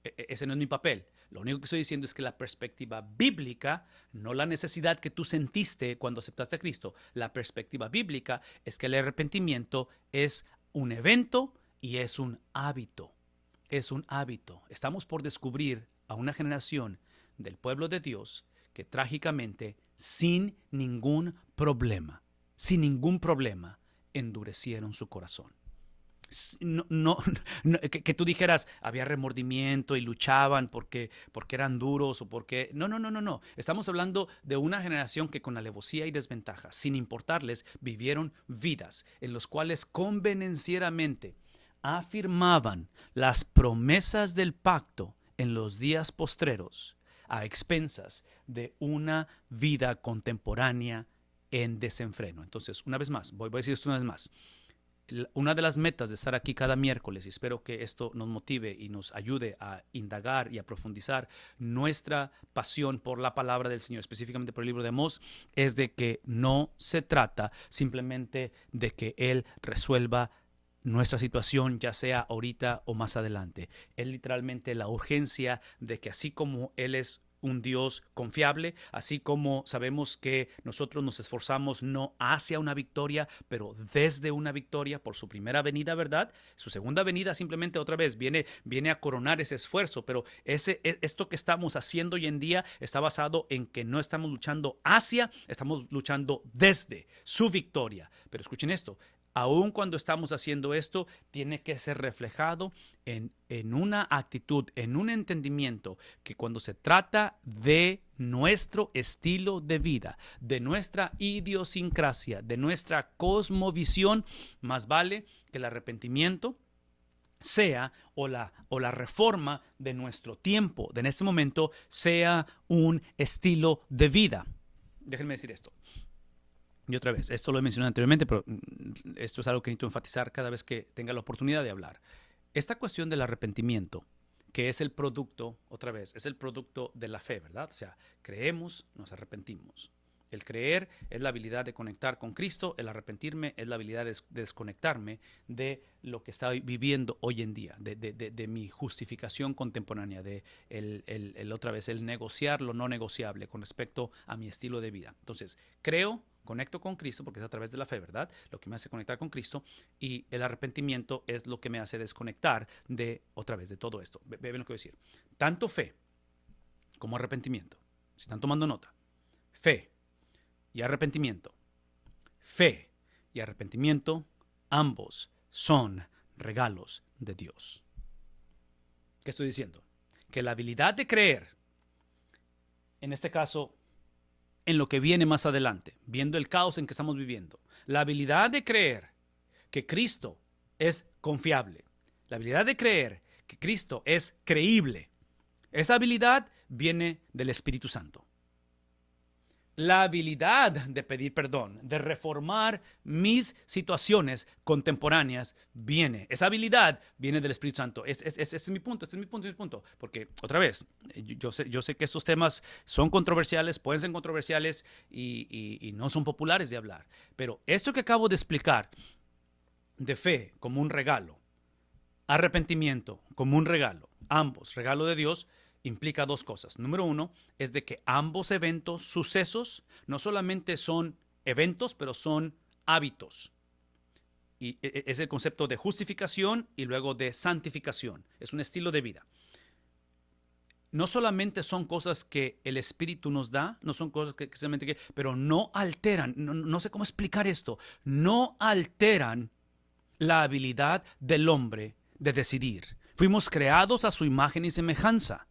Ese no es mi papel. Lo único que estoy diciendo es que la perspectiva bíblica, no la necesidad que tú sentiste cuando aceptaste a Cristo, la perspectiva bíblica es que el arrepentimiento es un evento y es un hábito. Es un hábito. Estamos por descubrir a una generación del pueblo de Dios que trágicamente, sin ningún problema, endurecieron su corazón. Que tú dijeras, había remordimiento y luchaban porque eran duros o porque... No. Estamos hablando de una generación que con alevosía y desventaja, sin importarles, vivieron vidas en las cuales convenencieramente afirmaban las promesas del pacto en los días postreros a expensas de una vida contemporánea en desenfreno. Entonces, una vez más, voy a decir esto una vez más. Una de las metas de estar aquí cada miércoles, y espero que esto nos motive y nos ayude a indagar y a profundizar nuestra pasión por la palabra del Señor, específicamente por el libro de Amós, es de que no se trata simplemente de que Él resuelva nuestra situación, ya sea ahorita o más adelante. Es literalmente la urgencia de que así como Él es un Dios confiable, así como sabemos que nosotros nos esforzamos no hacia una victoria, pero desde una victoria por su primera venida, ¿verdad? Su segunda venida simplemente otra vez viene a coronar ese esfuerzo, pero esto que estamos haciendo hoy en día está basado en que no estamos luchando hacia, estamos luchando desde su victoria. Pero escuchen esto. Aun cuando estamos haciendo esto, tiene que ser reflejado en una actitud, en un entendimiento que cuando se trata de nuestro estilo de vida, de nuestra idiosincrasia, de nuestra cosmovisión, más vale que el arrepentimiento sea o la reforma de nuestro tiempo, de en este momento, sea un estilo de vida. Déjenme decir esto. Y otra vez, esto lo he mencionado anteriormente, pero esto es algo que necesito enfatizar cada vez que tenga la oportunidad de hablar. Esta cuestión del arrepentimiento, que es el producto, otra vez, es el producto de la fe, ¿verdad? O sea, creemos, nos arrepentimos. El creer es la habilidad de conectar con Cristo, el arrepentirme es la habilidad de desconectarme de lo que estoy viviendo hoy en día, de mi justificación contemporánea, otra vez, el negociar lo no negociable con respecto a mi estilo de vida. Entonces, creo, conecto con Cristo porque es a través de la fe, ¿verdad? Lo que me hace conectar con Cristo, y el arrepentimiento es lo que me hace desconectar otra vez, de todo esto. Ven lo que voy a decir. Tanto fe como arrepentimiento, si están tomando nota, fe y arrepentimiento. Fe y arrepentimiento, ambos son regalos de Dios. ¿Qué estoy diciendo? Que la habilidad de creer, en este caso, en lo que viene más adelante, viendo el caos en que estamos viviendo, la habilidad de creer que Cristo es confiable, la habilidad de creer que Cristo es creíble, esa habilidad viene del Espíritu Santo. La habilidad de pedir perdón, de reformar mis situaciones contemporáneas, esa habilidad viene del Espíritu Santo. Ese es mi punto, Porque, otra vez, yo sé que estos temas son controversiales, pueden ser controversiales y no son populares de hablar. Pero esto que acabo de explicar, de fe como un regalo, arrepentimiento como un regalo, ambos regalo de Dios, implica dos cosas. Número uno es de que ambos eventos, sucesos, no solamente son eventos, pero son hábitos. Y es el concepto de justificación y luego de santificación. Es un estilo de vida. No solamente son cosas que el Espíritu nos da, no son cosas que solamente pero no alteran, no sé cómo explicar esto, no alteran la habilidad del hombre de decidir. Fuimos creados a su imagen y semejanza.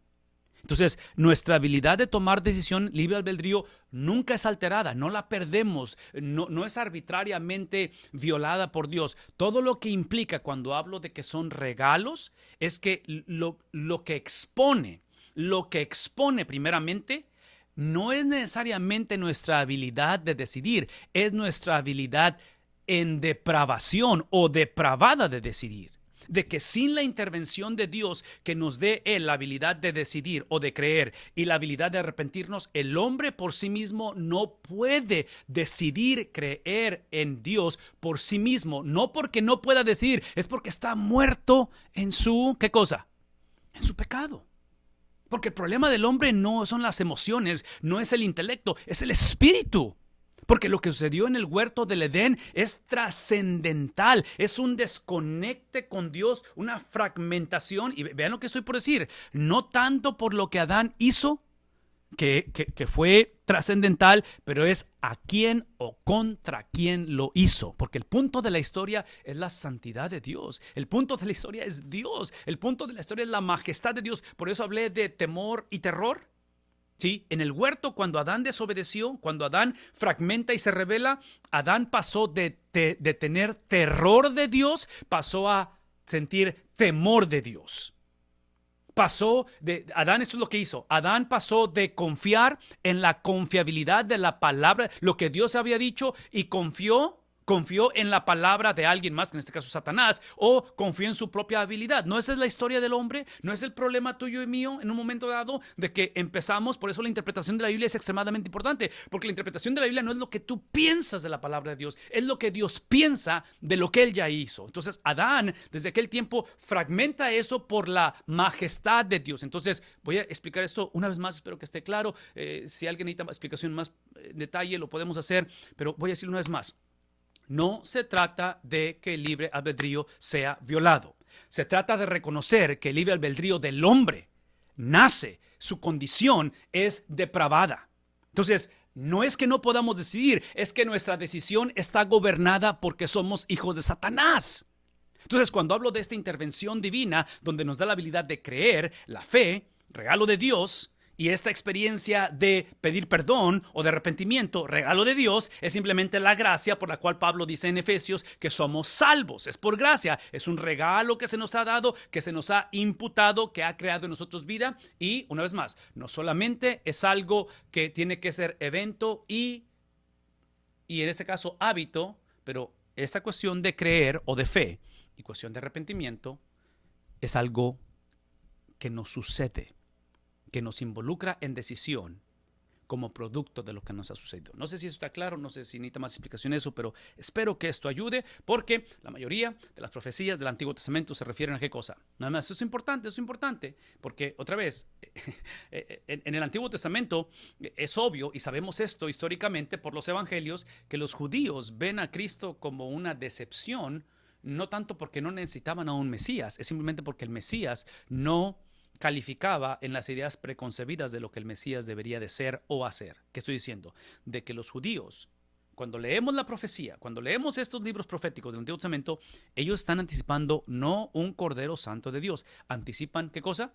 Entonces, nuestra habilidad de tomar decisión libre albedrío nunca es alterada, no la perdemos, no es arbitrariamente violada por Dios. Todo lo que implica cuando hablo de que son regalos es que lo que expone primeramente no es necesariamente nuestra habilidad de decidir, es nuestra habilidad en depravación o depravada de decidir. De que sin la intervención de Dios que nos dé Él la habilidad de decidir o de creer y la habilidad de arrepentirnos, el hombre por sí mismo no puede decidir creer en Dios por sí mismo. No porque no pueda decidir, es porque está muerto en su, ¿qué cosa? En su pecado. Porque el problema del hombre no son las emociones, no es el intelecto, es el espíritu. Porque lo que sucedió en el huerto del Edén es trascendental, es un desconecte con Dios, una fragmentación. Y vean lo que estoy por decir, no tanto por lo que Adán hizo, que fue trascendental, pero es a quién o contra quién lo hizo. Porque el punto de la historia es la santidad de Dios. El punto de la historia es Dios. El punto de la historia es la majestad de Dios. Por eso hablé de temor y terror. ¿Sí? En el huerto, cuando Adán desobedeció, cuando Adán fragmenta y se rebela, Adán pasó de tener terror de Dios, pasó a sentir temor de Dios. Adán, esto es lo que hizo. Adán pasó de confiar en la confiabilidad de la palabra, lo que Dios había dicho, y confió en la palabra de alguien más, que en este caso Satanás, o confió en su propia habilidad. ¿No esa es la historia del hombre? ¿No es el problema tuyo y mío en un momento dado de que empezamos? Por eso la interpretación de la Biblia es extremadamente importante, porque la interpretación de la Biblia no es lo que tú piensas de la palabra de Dios, es lo que Dios piensa de lo que Él ya hizo. Entonces Adán, desde aquel tiempo, fragmenta eso por la majestad de Dios. Entonces voy a explicar esto una vez más, espero que esté claro. Si alguien necesita explicación más en detalle, lo podemos hacer, pero voy a decirlo una vez más. No se trata de que el libre albedrío sea violado. Se trata de reconocer que el libre albedrío del hombre nace, su condición es depravada. Entonces, no es que no podamos decidir, es que nuestra decisión está gobernada porque somos hijos de Satanás. Entonces, cuando hablo de esta intervención divina, donde nos da la habilidad de creer, la fe, regalo de Dios, y esta experiencia de pedir perdón o de arrepentimiento, regalo de Dios, es simplemente la gracia por la cual Pablo dice en Efesios que somos salvos. Es por gracia, es un regalo que se nos ha dado, que se nos ha imputado, que ha creado en nosotros vida. Y una vez más, no solamente es algo que tiene que ser evento y en ese caso hábito, pero esta cuestión de creer o de fe y cuestión de arrepentimiento es algo que nos sucede, que nos involucra en decisión como producto de lo que nos ha sucedido. No sé si eso está claro, no sé si necesita más explicación eso, pero espero que esto ayude, porque la mayoría de las profecías del Antiguo Testamento se refieren a qué cosa. Nada más, eso es importante, porque otra vez, en el Antiguo Testamento es obvio, y sabemos esto históricamente por los evangelios, que los judíos ven a Cristo como una decepción, no tanto porque no necesitaban a un Mesías, es simplemente porque el Mesías no calificaba en las ideas preconcebidas de lo que el Mesías debería de ser o hacer. ¿Qué estoy diciendo? De que los judíos, cuando leemos la profecía, cuando leemos estos libros proféticos del Antiguo Testamento, ellos están anticipando no un Cordero Santo de Dios, anticipan ¿qué cosa?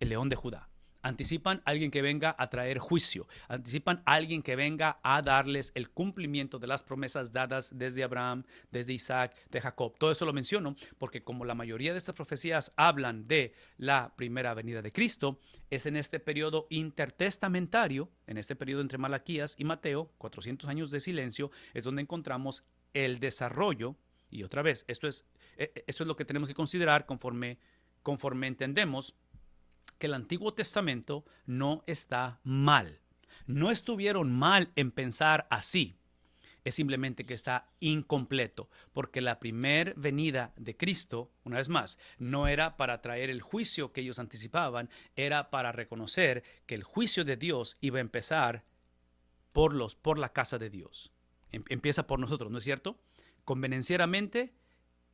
El León de Judá. Anticipan a alguien que venga a traer juicio. Anticipan a alguien que venga a darles el cumplimiento de las promesas dadas desde Abraham, desde Isaac, de Jacob. Todo esto lo menciono porque como la mayoría de estas profecías hablan de la primera venida de Cristo, es en este periodo intertestamentario, en este periodo entre Malaquías y Mateo, 400 años de silencio, es donde encontramos el desarrollo. Y otra vez, esto es lo que tenemos que considerar conforme entendemos que el Antiguo Testamento no está mal. No estuvieron mal en pensar así. es simplemente que está incompleto, porque la primer venida de Cristo, una vez más, no era para traer el juicio que ellos anticipaban, era para reconocer que el juicio de Dios iba a empezar por la casa de Dios. Empieza por nosotros, ¿no es cierto? Convenencieramente,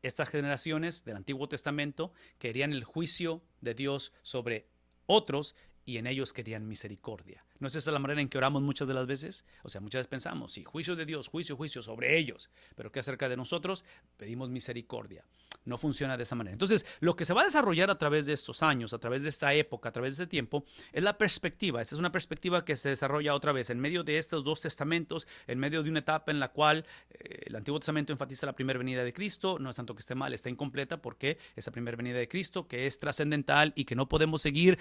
estas generaciones del Antiguo Testamento querían el juicio de Dios sobre otros y en ellos querían misericordia. ¿No es esa la manera en que oramos muchas de las veces? O sea, muchas veces pensamos, sí, juicio de Dios, juicio sobre ellos. Pero ¿qué acerca de nosotros? Pedimos misericordia. No funciona de esa manera. Entonces, lo que se va a desarrollar a través de estos años, a través de esta época, a través de este tiempo, es la perspectiva. Esta es una perspectiva que se desarrolla otra vez en medio de estos dos testamentos, en medio de una etapa en la cual el Antiguo Testamento enfatiza la primera venida de Cristo. No es tanto que esté mal, está incompleta porque esa primera venida de Cristo, que es trascendental y que no podemos seguir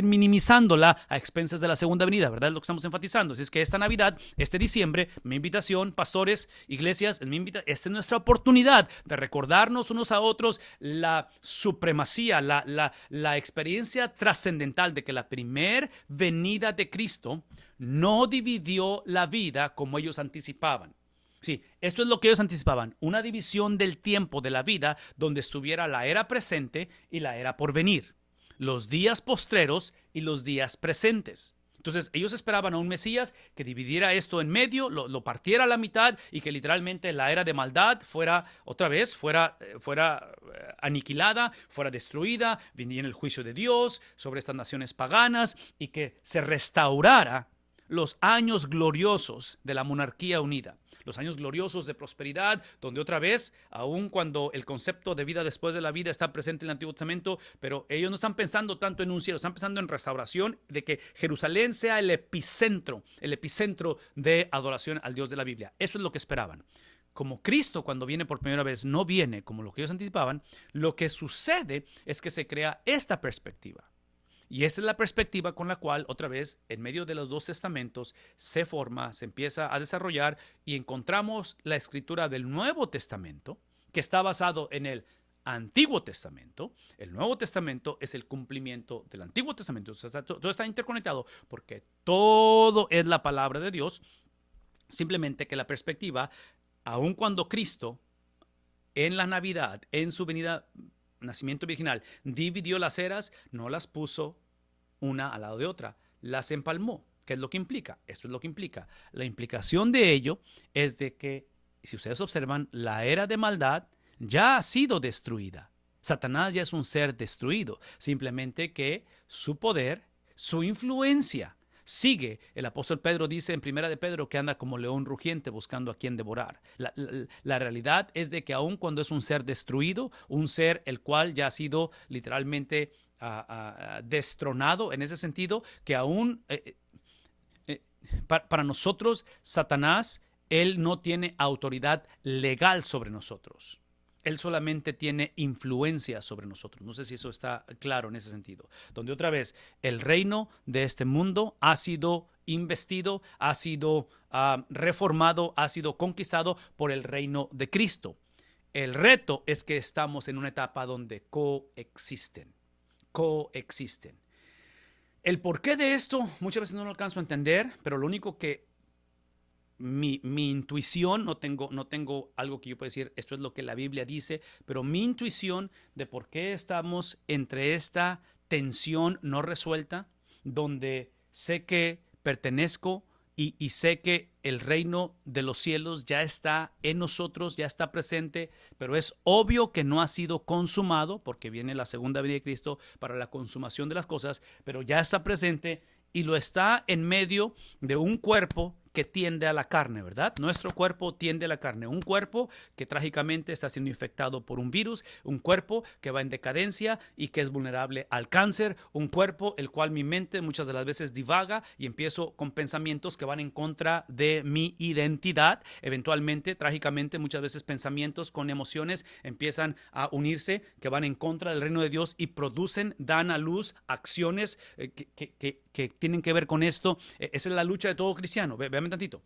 minimizándola a expensas de la segunda venida, ¿verdad? Es lo que estamos enfatizando. Así es que esta Navidad, este diciembre, mi invitación, pastores, iglesias, esta es nuestra oportunidad de recordarnos unos a otros la supremacía, la experiencia trascendental de que la primer venida de Cristo no dividió la vida como ellos anticipaban. Sí, esto es lo que ellos anticipaban, una división del tiempo de la vida donde estuviera la era presente y la era por venir, los días postreros y los días presentes. Entonces, ellos esperaban a un Mesías que dividiera esto en medio, lo partiera a la mitad y que literalmente la era de maldad fuera aniquilada, fuera destruida, viniera el juicio de Dios sobre estas naciones paganas y que se restaurara los años gloriosos de la monarquía unida. Los años gloriosos de prosperidad, donde otra vez, aun cuando el concepto de vida después de la vida está presente en el Antiguo Testamento, pero ellos no están pensando tanto en un cielo, están pensando en restauración, de que Jerusalén sea el epicentro de adoración al Dios de la Biblia. Eso es lo que esperaban. Como Cristo cuando viene por primera vez no viene como lo que ellos anticipaban, lo que sucede es que se crea esta perspectiva. Y esa es la perspectiva con la cual, otra vez, en medio de los dos testamentos, se forma, se empieza a desarrollar y encontramos la escritura del Nuevo Testamento, que está basado en el Antiguo Testamento. El Nuevo Testamento es el cumplimiento del Antiguo Testamento. O sea, todo está interconectado porque todo es la palabra de Dios. Simplemente que la perspectiva, aun cuando Cristo, en la Navidad, en su venida nacimiento virginal, dividió las eras, no las puso una al lado de otra, las empalmó. ¿Qué es lo que implica? Esto es lo que implica. La implicación de ello es de que, si ustedes observan, la era de maldad ya ha sido destruida. Satanás ya es un ser destruido, simplemente que su poder, su influencia sigue. El apóstol Pedro dice en Primera de Pedro que anda como león rugiente buscando a quien devorar. La realidad es de que aun cuando es un ser destruido, un ser el cual ya ha sido literalmente destronado en ese sentido, que aún para nosotros Satanás, él no tiene autoridad legal sobre nosotros. Él solamente tiene influencia sobre nosotros. No sé si eso está claro en ese sentido. Donde otra vez el reino de este mundo ha sido investido, ha sido reformado, ha sido conquistado por el reino de Cristo. El reto es que estamos en una etapa donde coexisten. El porqué de esto muchas veces no lo alcanzo a entender, pero lo único que mi intuición, no tengo algo que yo pueda decir, esto es lo que la Biblia dice, pero mi intuición de por qué estamos entre esta tensión no resuelta, donde sé que pertenezco y sé que el reino de los cielos ya está en nosotros, ya está presente, pero es obvio que no ha sido consumado, porque viene la segunda venida de Cristo para la consumación de las cosas, pero ya está presente y lo está en medio de un cuerpo que tiende a la carne, ¿verdad? Nuestro cuerpo tiende a la carne. Un cuerpo que trágicamente está siendo infectado por un virus, un cuerpo que va en decadencia y que es vulnerable al cáncer, un cuerpo el cual mi mente muchas de las veces divaga y empiezo con pensamientos que van en contra de mi identidad. Eventualmente, trágicamente, muchas veces pensamientos con emociones empiezan a unirse que van en contra del reino de Dios y dan a luz acciones que tienen que ver con esto. Esa es la lucha de todo cristiano. Véanme tantito.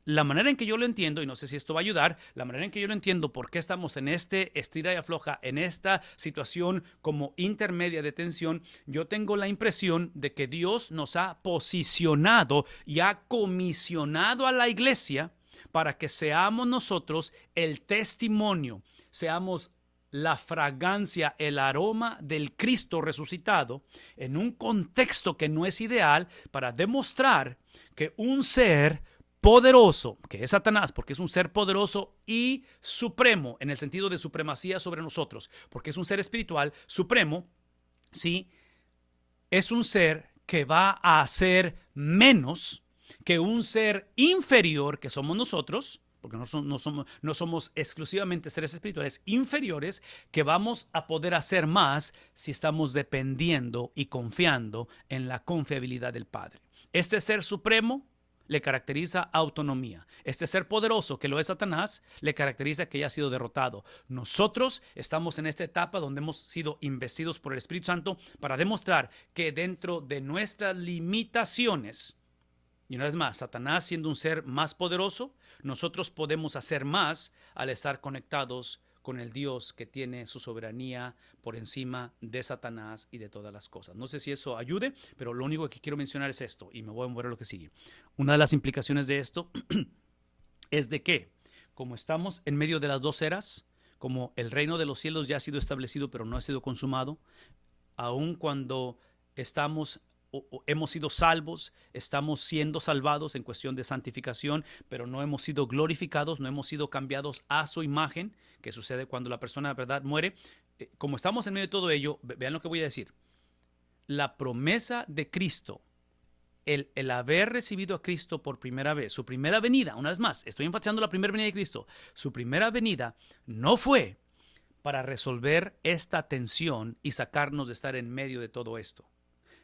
La manera en que yo lo entiendo, y no sé si esto va a ayudar, la manera en que yo lo entiendo, por qué estamos en este estira y afloja, en esta situación como intermedia de tensión, yo tengo la impresión de que Dios nos ha posicionado y ha comisionado a la iglesia para que seamos nosotros el testimonio, seamos la fragancia, el aroma del Cristo resucitado en un contexto que no es ideal, para demostrar que un ser poderoso, que es Satanás, porque es un ser poderoso y supremo, en el sentido de supremacía sobre nosotros, porque es un ser espiritual supremo, ¿sí? Es un ser que va a hacer menos que un ser inferior que somos nosotros, porque no somos exclusivamente seres espirituales inferiores, que vamos a poder hacer más si estamos dependiendo y confiando en la confiabilidad del Padre. Este ser supremo le caracteriza autonomía. Este ser poderoso, que lo es Satanás, le caracteriza que ya ha sido derrotado. Nosotros estamos en esta etapa donde hemos sido investidos por el Espíritu Santo para demostrar que dentro de nuestras limitaciones, y una vez más, Satanás siendo un ser más poderoso, nosotros podemos hacer más al estar conectados con el Dios que tiene su soberanía por encima de Satanás y de todas las cosas. No sé si eso ayude, pero lo único que quiero mencionar es esto, y me voy a mover a lo que sigue. Una de las implicaciones de esto es de que, como estamos en medio de las dos eras, como el reino de los cielos ya ha sido establecido pero no ha sido consumado, aun cuando hemos sido salvos, estamos siendo salvados en cuestión de santificación, pero no hemos sido glorificados, no hemos sido cambiados a su imagen, que sucede cuando la persona de verdad muere. Como estamos en medio de todo ello, vean lo que voy a decir. La promesa de Cristo, el haber recibido a Cristo por primera vez, su primera venida, una vez más, estoy enfatizando la primera venida de Cristo, su primera venida no fue para resolver esta tensión y sacarnos de estar en medio de todo esto.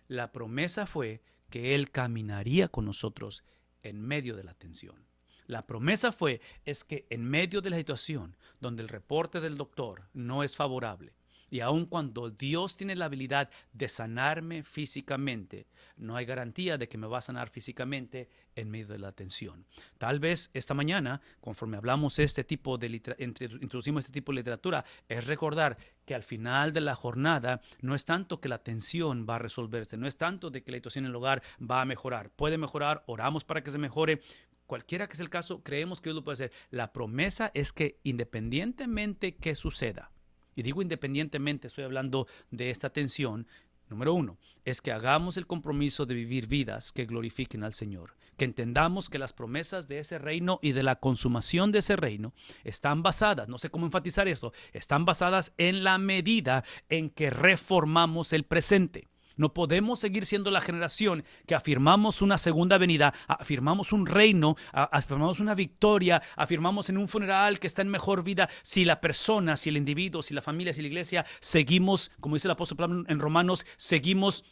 La promesa fue que Él caminaría con nosotros en medio de la tensión. La promesa es que en medio de la situación donde el reporte del doctor no es favorable, y aun cuando Dios tiene la habilidad de sanarme físicamente, no hay garantía de que me va a sanar físicamente en medio de la tensión. Tal vez esta mañana, conforme hablamos introducimos este tipo de literatura, es recordar que al final de la jornada no es tanto que la tensión va a resolverse, no es tanto de que la situación en el hogar va a mejorar. Puede mejorar, oramos para que se mejore. Cualquiera que sea el caso, creemos que Dios lo puede hacer. La promesa es que independientemente que suceda, y digo independientemente, estoy hablando de esta tensión, número uno, es que hagamos el compromiso de vivir vidas que glorifiquen al Señor. Que entendamos que las promesas de ese reino y de la consumación de ese reino están basadas, no sé cómo enfatizar esto, están basadas en la medida en que reformamos el presente. No podemos seguir siendo la generación que afirmamos una segunda venida, afirmamos un reino, afirmamos una victoria, afirmamos en un funeral que está en mejor vida, si la persona, si el individuo, si la familia, si la iglesia, seguimos, como dice el apóstol Pablo en Romanos, seguimos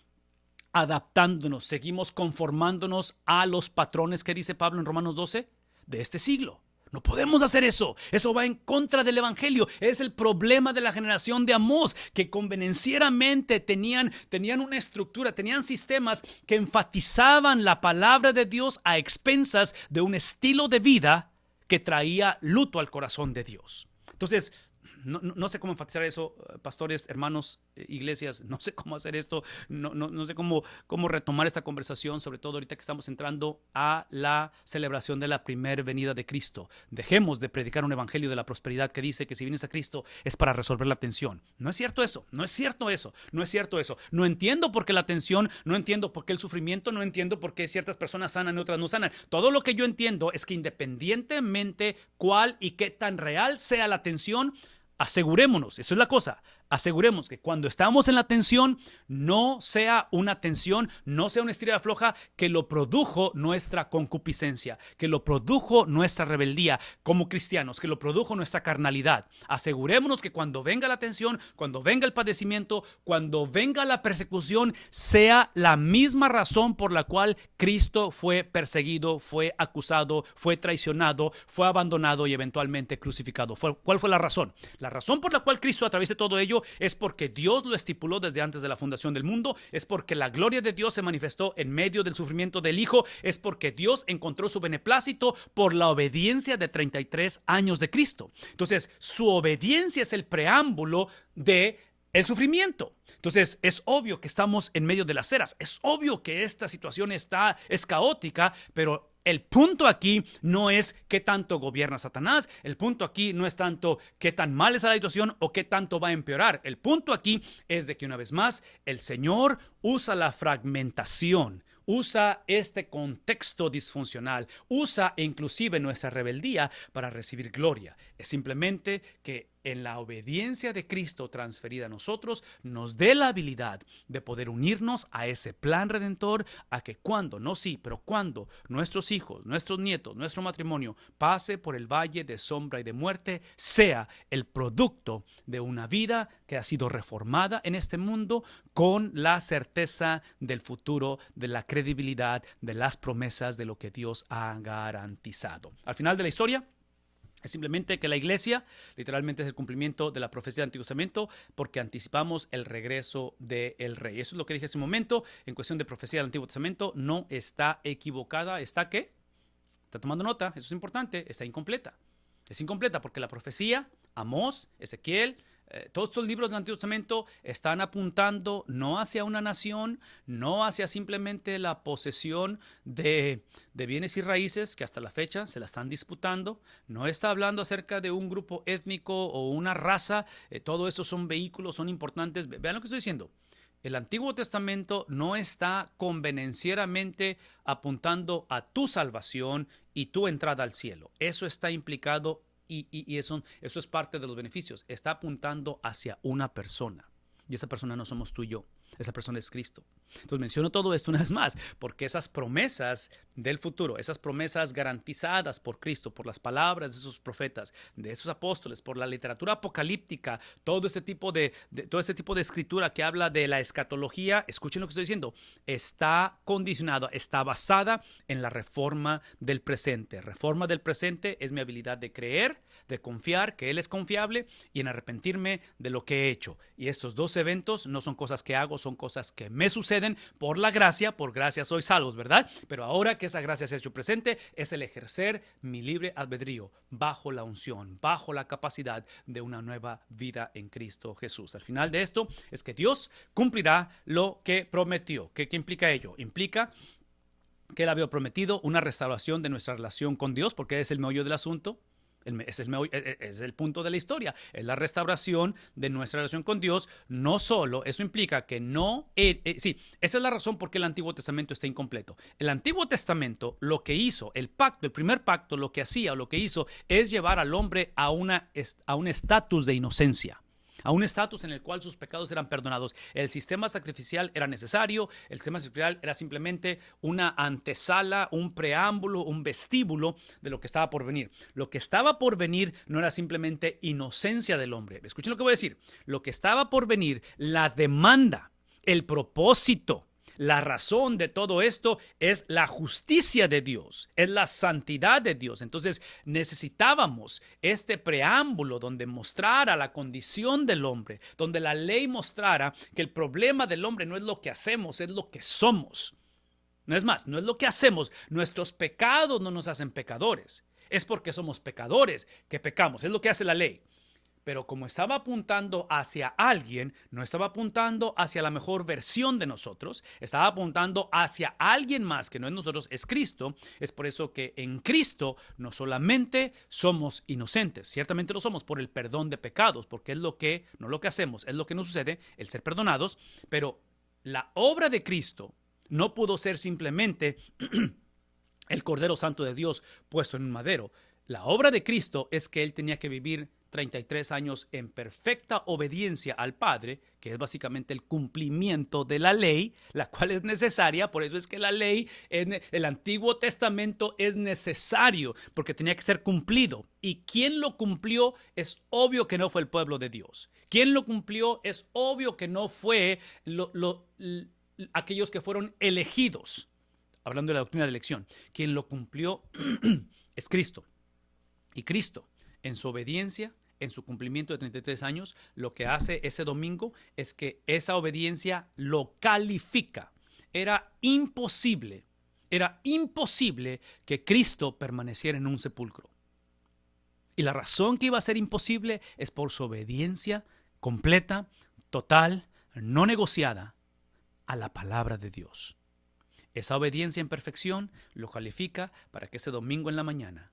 adaptándonos, seguimos conformándonos a los patrones que dice Pablo en Romanos 12 de este siglo. No podemos hacer eso. Eso va en contra del evangelio. Es el problema de la generación de Amós, que convenencieramente tenían una estructura, tenían sistemas que enfatizaban la palabra de Dios a expensas de un estilo de vida que traía luto al corazón de Dios. Entonces, no sé cómo enfatizar eso, pastores, hermanos, iglesias, no sé cómo hacer esto, no sé cómo retomar esta conversación, sobre todo ahorita que estamos entrando a la celebración de la primera venida de Cristo. Dejemos de predicar un evangelio de la prosperidad que dice que si vienes a Cristo es para resolver la tensión. No es cierto eso, no es cierto eso, no es cierto eso. No entiendo por qué la tensión, no entiendo por qué el sufrimiento, no entiendo por qué ciertas personas sanan y otras no sanan. Todo lo que yo entiendo es que independientemente cuál y qué tan real sea la tensión, asegurémonos, eso es la cosa, aseguremos que cuando estamos en la tensión no sea una tensión, no sea una estrella floja que lo produjo nuestra concupiscencia, que lo produjo nuestra rebeldía como cristianos, que lo produjo nuestra carnalidad. Asegurémonos que cuando venga la tensión, cuando venga el padecimiento, cuando venga la persecución, sea la misma razón por la cual Cristo fue perseguido, fue acusado, fue traicionado, fue abandonado y eventualmente crucificado. ¿Cuál fue la razón? La razón por la cual Cristo atraviesa todo ello es porque Dios lo estipuló desde antes de la fundación del mundo, es porque la gloria de Dios se manifestó en medio del sufrimiento del Hijo, es porque Dios encontró su beneplácito por la obediencia de 33 años de Cristo. Entonces, su obediencia es el preámbulo de el sufrimiento. Entonces, es obvio que estamos en medio de las eras, es obvio que esta situación es caótica, pero El punto aquí no es qué tanto gobierna Satanás. El punto aquí no es tanto qué tan mal es la situación o qué tanto va a empeorar. El punto aquí es de que una vez más el Señor usa la fragmentación, usa este contexto disfuncional, usa inclusive nuestra rebeldía para recibir gloria. Es simplemente que en la obediencia de Cristo transferida a nosotros, nos dé la habilidad de poder unirnos a ese plan redentor, a que cuando, no sí, pero cuando nuestros hijos, nuestros nietos, nuestro matrimonio pase por el valle de sombra y de muerte, sea el producto de una vida que ha sido reformada en este mundo con la certeza del futuro, de la credibilidad, de las promesas de lo que Dios ha garantizado. Al final de la historia, es simplemente que la iglesia literalmente es el cumplimiento de la profecía del Antiguo Testamento porque anticipamos el regreso del rey. Eso es lo que dije hace un momento. En cuestión de profecía del Antiguo Testamento no está equivocada. ¿Está qué? Está tomando nota. Eso es importante. Está incompleta. Es incompleta porque la profecía, Amós, Ezequiel, todos estos libros del Antiguo Testamento están apuntando no hacia una nación, no hacia simplemente la posesión de bienes y raíces que hasta la fecha se la están disputando. No está hablando acerca de un grupo étnico o una raza. Todo eso son vehículos, son importantes. Vean lo que estoy diciendo. El Antiguo Testamento no está convenencieramente apuntando a tu salvación y tu entrada al cielo. Eso está implicado y eso es parte de los beneficios. Está apuntando hacia una persona. Y esa persona no somos tú y yo. Esa persona es Cristo. Entonces menciono todo esto una vez más, porque esas promesas del futuro, esas promesas garantizadas por Cristo, por las palabras de sus profetas, de esos apóstoles, por la literatura apocalíptica, todo ese tipo de escritura que habla de la escatología, escuchen lo que estoy diciendo, está condicionada, está basada en la reforma del presente. Reforma del presente es mi habilidad de creer, de confiar que Él es confiable y en arrepentirme de lo que he hecho. Y estos dos eventos no son cosas que hago, son cosas que me suceden por la gracia, por gracia sois salvos, ¿verdad? Pero ahora que esa gracia se ha hecho presente, es el ejercer mi libre albedrío bajo la unción, bajo la capacidad de una nueva vida en Cristo Jesús. Al final de esto es que Dios cumplirá lo que prometió. ¿Qué implica ello? Implica que Él había prometido una restauración de nuestra relación con Dios, porque es el meollo del asunto. Es el punto de la historia, es la restauración de nuestra relación con Dios. No solo, eso implica que no, sí, esa es la razón por qué el Antiguo Testamento está incompleto. El Antiguo Testamento lo que hizo, el pacto, el primer pacto, lo que hacía o lo que hizo es llevar al hombre a un estatus de inocencia, a un estatus en el cual sus pecados eran perdonados. El sistema sacrificial era necesario, el sistema sacrificial era simplemente una antesala, un preámbulo, un vestíbulo de lo que estaba por venir. Lo que estaba por venir no era simplemente inocencia del hombre. Escuchen lo que voy a decir. Lo que estaba por venir, la demanda, el propósito, la razón de todo esto es la justicia de Dios, es la santidad de Dios. Entonces necesitábamos este preámbulo donde mostrara la condición del hombre, donde la ley mostrara que el problema del hombre no es lo que hacemos, es lo que somos. No es más, no es lo que hacemos. Nuestros pecados no nos hacen pecadores. Es porque somos pecadores que pecamos. Es lo que hace la ley. Pero como estaba apuntando hacia alguien, no estaba apuntando hacia la mejor versión de nosotros, estaba apuntando hacia alguien más que no es nosotros, es Cristo. Es por eso que en Cristo no solamente somos inocentes, ciertamente lo somos por el perdón de pecados, porque es lo que, no lo que hacemos, es lo que nos sucede, el ser perdonados, pero la obra de Cristo no pudo ser simplemente el Cordero Santo de Dios puesto en un madero. La obra de Cristo es que Él tenía que vivir 33 años en perfecta obediencia al Padre, que es básicamente el cumplimiento de la ley, la cual es necesaria. Por eso es que la ley en el Antiguo Testamento es necesario, porque tenía que ser cumplido. Y quien lo cumplió es obvio que no fue el pueblo de Dios. Quien lo cumplió es obvio que no fue aquellos que fueron elegidos. Hablando de la doctrina de elección, quien lo cumplió es Cristo. Y Cristo, en su obediencia, en su cumplimiento de 33 años, lo que hace ese domingo es que esa obediencia lo califica. Era imposible que Cristo permaneciera en un sepulcro. Y la razón que iba a ser imposible es por su obediencia completa, total, no negociada a la palabra de Dios. Esa obediencia en perfección lo califica para que ese domingo en la mañana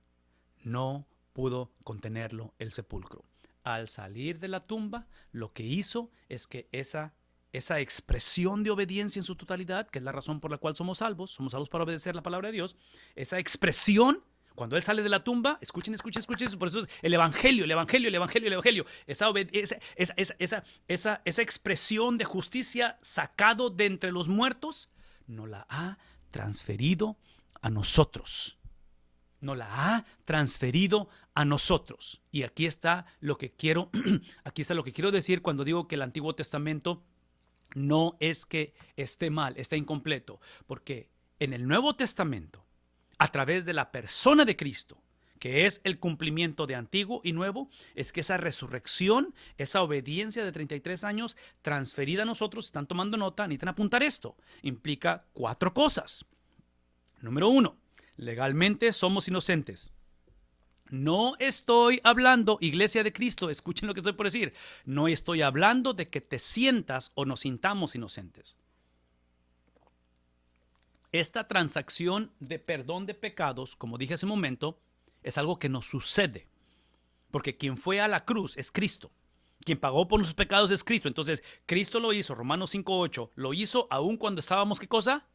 no pudo contenerlo el sepulcro. Al salir de la tumba, lo que hizo es que esa expresión de obediencia en su totalidad, que es la razón por la cual somos salvos para obedecer la palabra de Dios, esa expresión, cuando Él sale de la tumba, escuchen, por eso es el evangelio, esa expresión de justicia sacado de entre los muertos, nos la ha transferido a nosotros. Nos la ha transferido a nosotros. Y aquí está lo que quiero, decir cuando digo que el Antiguo Testamento no es que esté mal, está incompleto, porque en el Nuevo Testamento, a través de la persona de Cristo, que es el cumplimiento de Antiguo y Nuevo, es que esa resurrección, esa obediencia de 33 años transferida a nosotros, están tomando nota, necesitan apuntar esto, implica 4 cosas. Número 1, legalmente somos inocentes. No estoy hablando, Iglesia de Cristo, escuchen lo que estoy por decir, no estoy hablando de que te sientas o nos sintamos inocentes. Esta transacción de perdón de pecados, como dije hace un momento, es algo que nos sucede. Porque quien fue a la cruz es Cristo. Quien pagó por nuestros pecados es Cristo. Entonces, Cristo lo hizo, Romanos 5:8, lo hizo aún cuando estábamos, ¿qué cosa?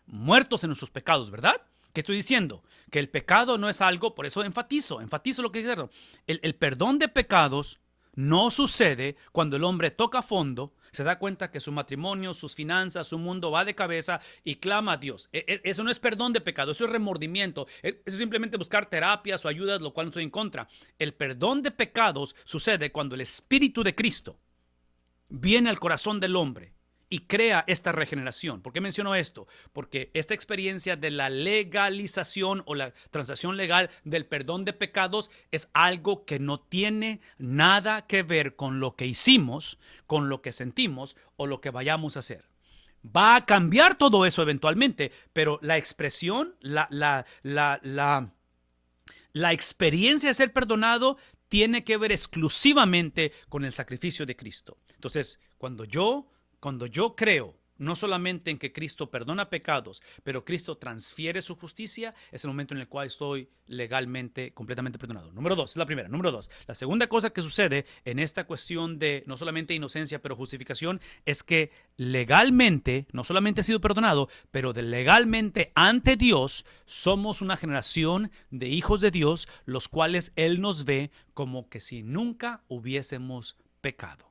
Muertos en nuestros pecados, ¿verdad? ¿Qué estoy diciendo? Que el pecado no es algo, por eso enfatizo lo que quiero. El perdón de pecados no sucede cuando el hombre toca fondo, se da cuenta que su matrimonio, sus finanzas, su mundo va de cabeza y clama a Dios. Eso no es perdón de pecado, eso es remordimiento. Eso es simplemente buscar terapias o ayudas, lo cual no estoy en contra. El perdón de pecados sucede cuando el Espíritu de Cristo viene al corazón del hombre y crea esta regeneración. ¿Por qué menciono esto? Porque esta experiencia de la legalización o la transacción legal del perdón de pecados es algo que no tiene nada que ver con lo que hicimos, con lo que sentimos o lo que vayamos a hacer. Va a cambiar todo eso eventualmente, pero la expresión, la experiencia de ser perdonado tiene que ver exclusivamente con el sacrificio de Cristo. Entonces, cuando yo creo no solamente en que Cristo perdona pecados, pero Cristo transfiere su justicia, es el momento en el cual estoy legalmente, completamente perdonado. Número 2, es la primera. Número 2, la segunda cosa que sucede en esta cuestión de no solamente inocencia, pero justificación, es que legalmente, no solamente he sido perdonado, pero legalmente ante Dios, somos una generación de hijos de Dios, los cuales Él nos ve como que si nunca hubiésemos pecado.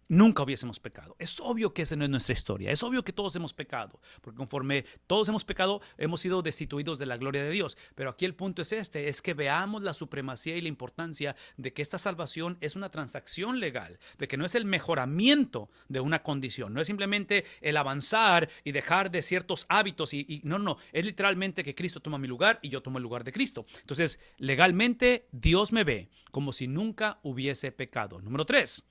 Nunca hubiésemos pecado. Es obvio que esa no es nuestra historia. Es obvio que todos hemos pecado. Porque conforme todos hemos pecado, hemos sido destituidos de la gloria de Dios. Pero aquí el punto es que veamos la supremacía y la importancia de que esta salvación es una transacción legal. De que no es el mejoramiento de una condición. No es simplemente el avanzar y dejar de ciertos hábitos. No. Es literalmente que Cristo toma mi lugar y yo tomo el lugar de Cristo. Entonces, legalmente, Dios me ve como si nunca hubiese pecado. Número 3.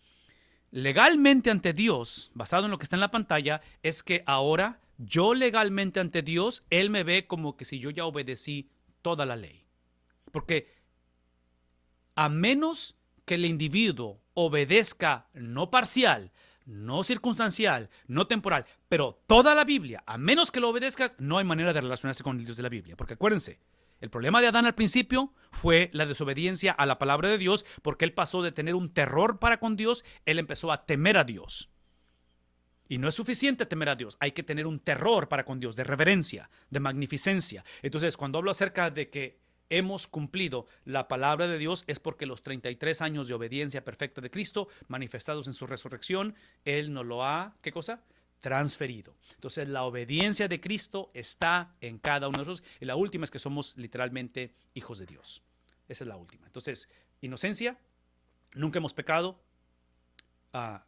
Legalmente ante Dios, basado en lo que está en la pantalla, es que ahora yo legalmente ante Dios, Él me ve como que si yo ya obedecí toda la ley. Porque a menos que el individuo obedezca no parcial, no circunstancial, no temporal, pero toda la Biblia, a menos que lo obedezcas, no hay manera de relacionarse con el Dios de la Biblia. Porque acuérdense, el problema de Adán al principio fue la desobediencia a la palabra de Dios, porque él pasó de tener un terror para con Dios, él empezó a temer a Dios. Y no es suficiente temer a Dios, hay que tener un terror para con Dios, de reverencia, de magnificencia. Entonces, cuando hablo acerca de que hemos cumplido la palabra de Dios, es porque los 33 años de obediencia perfecta de Cristo, manifestados en su resurrección, Él nos lo ha, ¿qué cosa? Transferido. Entonces la obediencia de Cristo está en cada uno de nosotros. Y la última es que somos literalmente hijos de Dios. Esa es la última. Entonces, inocencia, nunca hemos pecado,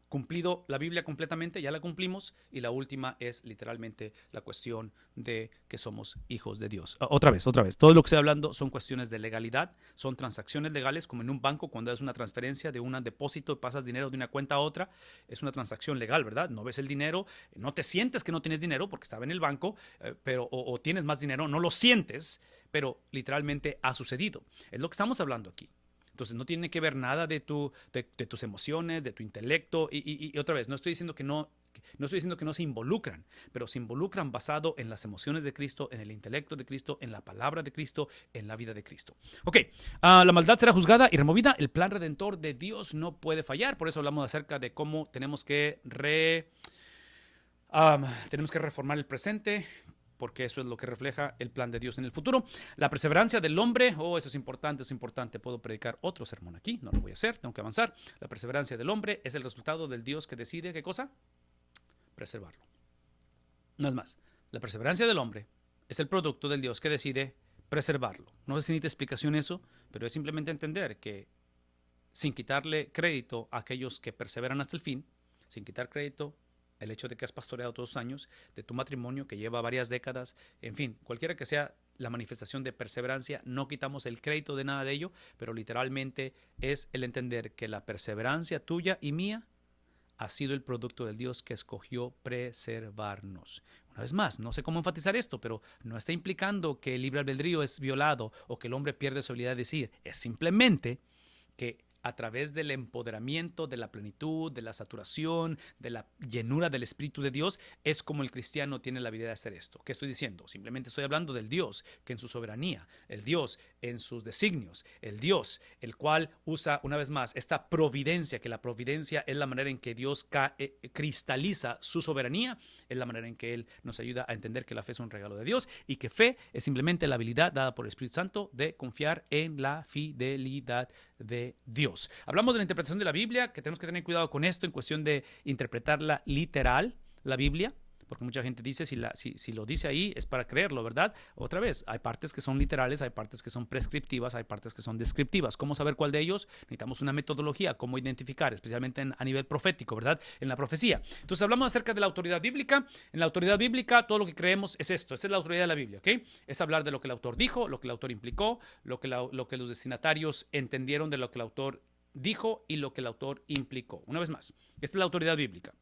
cumplido la Biblia completamente, ya la cumplimos. Y la última es literalmente la cuestión de que somos hijos de Dios. Otra vez, todo lo que estoy hablando son cuestiones de legalidad, son transacciones legales, como en un banco cuando es una transferencia de un depósito y pasas dinero de una cuenta a otra, es una transacción legal, ¿verdad? No ves el dinero, no te sientes que no tienes dinero porque estaba en el banco, o tienes más dinero, no lo sientes, pero literalmente ha sucedido. Es lo que estamos hablando aquí. Entonces no tiene que ver nada de tus emociones, de tu intelecto. Y otra vez, no estoy diciendo que no, No estoy diciendo que no se involucran, pero se involucran basado en las emociones de Cristo, en el intelecto de Cristo, en la palabra de Cristo, en la vida de Cristo. Ok, la maldad será juzgada y removida. El plan redentor de Dios no puede fallar. Por eso hablamos acerca de cómo tenemos que reformar el presente, porque eso es lo que refleja el plan de Dios en el futuro. La perseverancia del hombre, eso es importante, es importante. Puedo predicar otro sermón aquí, no lo voy a hacer, tengo que avanzar. La perseverancia del hombre es el resultado del Dios que decide, ¿qué cosa? Preservarlo. No es más, la perseverancia del hombre es el producto del Dios que decide preservarlo. No sé si necesita explicación eso, pero es simplemente entender que sin quitarle crédito a aquellos que perseveran hasta el fin, sin quitar crédito el hecho de que has pastoreado todos los años, de tu matrimonio que lleva varias décadas, en fin, cualquiera que sea la manifestación de perseverancia, no quitamos el crédito de nada de ello, pero literalmente es el entender que la perseverancia tuya y mía ha sido el producto del Dios que escogió preservarnos. Una vez más, no sé cómo enfatizar esto, pero no está implicando que el libre albedrío es violado o que el hombre pierde su habilidad de decir. Es simplemente que a través del empoderamiento, de la plenitud, de la saturación, de la llenura del Espíritu de Dios, es como el cristiano tiene la habilidad de hacer esto. ¿Qué estoy diciendo? Simplemente estoy hablando del Dios que en su soberanía, el Dios en sus designios, el Dios el cual usa una vez más esta providencia, que la providencia es la manera en que Dios cristaliza su soberanía, es la manera en que Él nos ayuda a entender que la fe es un regalo de Dios y que fe es simplemente la habilidad dada por el Espíritu Santo de confiar en la fidelidad de Dios. Hablamos de la interpretación de la Biblia, que tenemos que tener cuidado con esto en cuestión de interpretarla literal, la Biblia, porque mucha gente dice si lo dice ahí es para creerlo, ¿verdad? Otra vez, hay partes que son literales, hay partes que son prescriptivas, hay partes que son descriptivas. ¿Cómo saber cuál de ellos? Necesitamos una metodología, cómo identificar, especialmente a nivel profético, ¿verdad? En la profecía. Entonces hablamos acerca de la autoridad bíblica. En la autoridad bíblica todo lo que creemos es esto, esta es la autoridad de la Biblia, ¿ok? Es hablar de lo que el autor dijo, lo que el autor implicó, lo que los destinatarios entendieron de lo que el autor dijo y lo que el autor implicó. Una vez más, esta es la autoridad bíblica.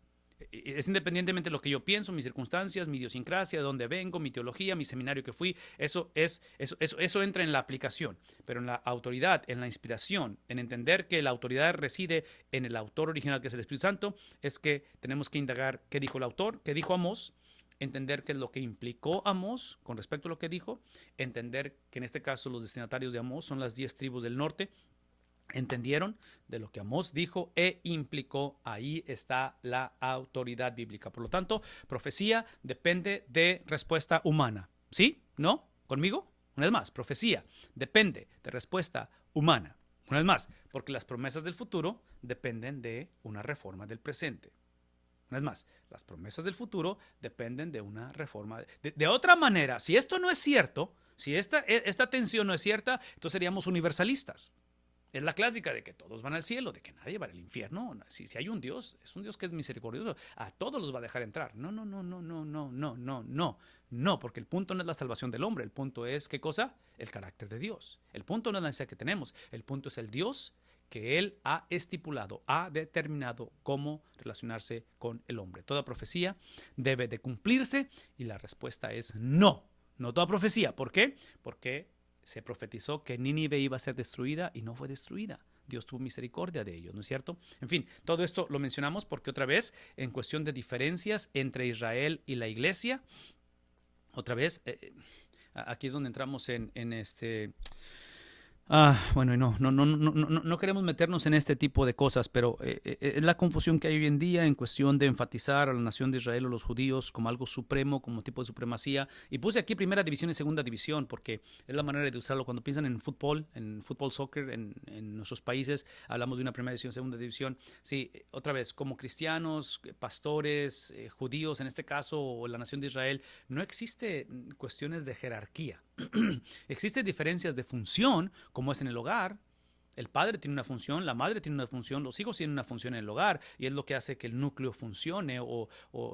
Es independientemente de lo que yo pienso, mis circunstancias, mi idiosincrasia, de dónde vengo, mi teología, mi seminario que fui, eso entra en la aplicación, pero en la autoridad, en la inspiración, en entender que la autoridad reside en el autor original, que es el Espíritu Santo, es que tenemos que indagar qué dijo el autor, qué dijo Amós, entender qué es lo que implicó Amós con respecto a lo que dijo, entender que en este caso los destinatarios de Amós son las 10 tribus del norte. ¿Entendieron de lo que Amós dijo e implicó? Ahí está la autoridad bíblica. Por lo tanto, profecía depende de respuesta humana. ¿Sí? ¿No? ¿Conmigo? Una vez más, profecía depende de respuesta humana. Una vez más, porque las promesas del futuro dependen de una reforma del presente. Una vez más, las promesas del futuro dependen de una reforma. De otra manera, si esto no es cierto, si esta tensión no es cierta, entonces seríamos universalistas. Es la clásica de que todos van al cielo, de que nadie va al infierno. Si hay un Dios, es un Dios que es misericordioso. A todos los va a dejar entrar. No, porque el punto no es la salvación del hombre. El punto es, ¿qué cosa? El carácter de Dios. El punto no es la necesidad que tenemos. El punto es el Dios que Él ha estipulado, ha determinado cómo relacionarse con el hombre. Toda profecía debe de cumplirse y la respuesta es no. No toda profecía. ¿Por qué? Porque se profetizó que Nínive iba a ser destruida y no fue destruida. Dios tuvo misericordia de ellos, ¿no es cierto? En fin, todo esto lo mencionamos porque otra vez, en cuestión de diferencias entre Israel y la iglesia, otra vez, aquí es donde entramos en este... Bueno, no queremos meternos en este tipo de cosas, pero es la confusión que hay hoy en día en cuestión de enfatizar a la nación de Israel o los judíos como algo supremo, como tipo de supremacía. Y puse aquí primera división y segunda división porque es la manera de usarlo. Cuando piensan en fútbol, soccer, en nuestros países, hablamos de una primera división, segunda división. Sí, otra vez, como cristianos, pastores, judíos en este caso, o la nación de Israel, no existe cuestiones de jerarquía. Existen diferencias de función, como es en el hogar. El padre tiene una función, la madre tiene una función, los hijos tienen una función en el hogar y es lo que hace que el núcleo funcione o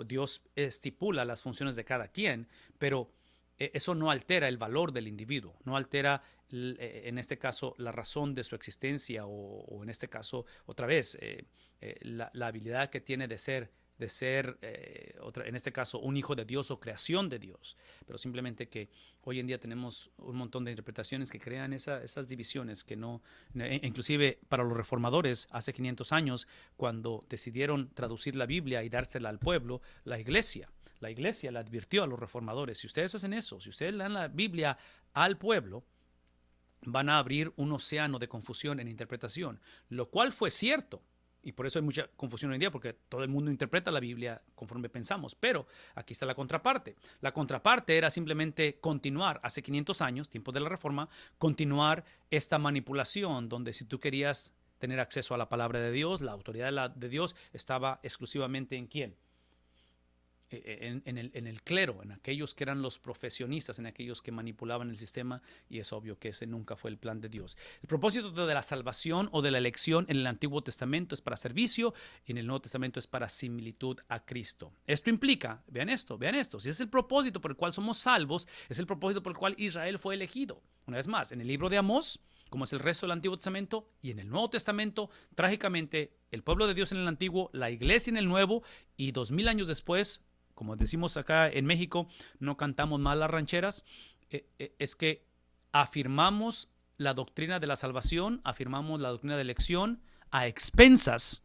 Dios estipula las funciones de cada quien, pero eso no altera el valor del individuo, no altera en este caso la razón de su existencia o en este caso otra vez la habilidad que tiene de ser de ser, en este caso, un hijo de Dios o creación de Dios, pero simplemente que hoy en día tenemos un montón de interpretaciones que crean esas divisiones que no, inclusive para los reformadores hace 500 años, cuando decidieron traducir la Biblia y dársela al pueblo, la iglesia le advirtió a los reformadores: si ustedes hacen eso, si ustedes le dan la Biblia al pueblo, van a abrir un océano de confusión en interpretación, lo cual fue cierto. Y por eso hay mucha confusión hoy en día, porque todo el mundo interpreta la Biblia conforme pensamos. Pero aquí está la contraparte. La contraparte era simplemente continuar, hace 500 años, tiempo de la Reforma, continuar esta manipulación donde si tú querías tener acceso a la palabra de Dios, la autoridad de Dios estaba exclusivamente ¿en quién? En el clero, en aquellos que eran los profesionistas, en aquellos que manipulaban el sistema, y es obvio que ese nunca fue el plan de Dios. El propósito de la salvación o de la elección en el Antiguo Testamento es para servicio y en el Nuevo Testamento es para similitud a Cristo. Esto implica, vean esto, si es el propósito por el cual somos salvos, es el propósito por el cual Israel fue elegido. Una vez más, en el libro de Amós, como es el resto del Antiguo Testamento, y en el Nuevo Testamento, trágicamente, el pueblo de Dios en el Antiguo, la iglesia en el Nuevo, y 2000 años después, como decimos acá en México, no cantamos mal las rancheras, es que afirmamos la doctrina de la salvación, afirmamos la doctrina de elección a expensas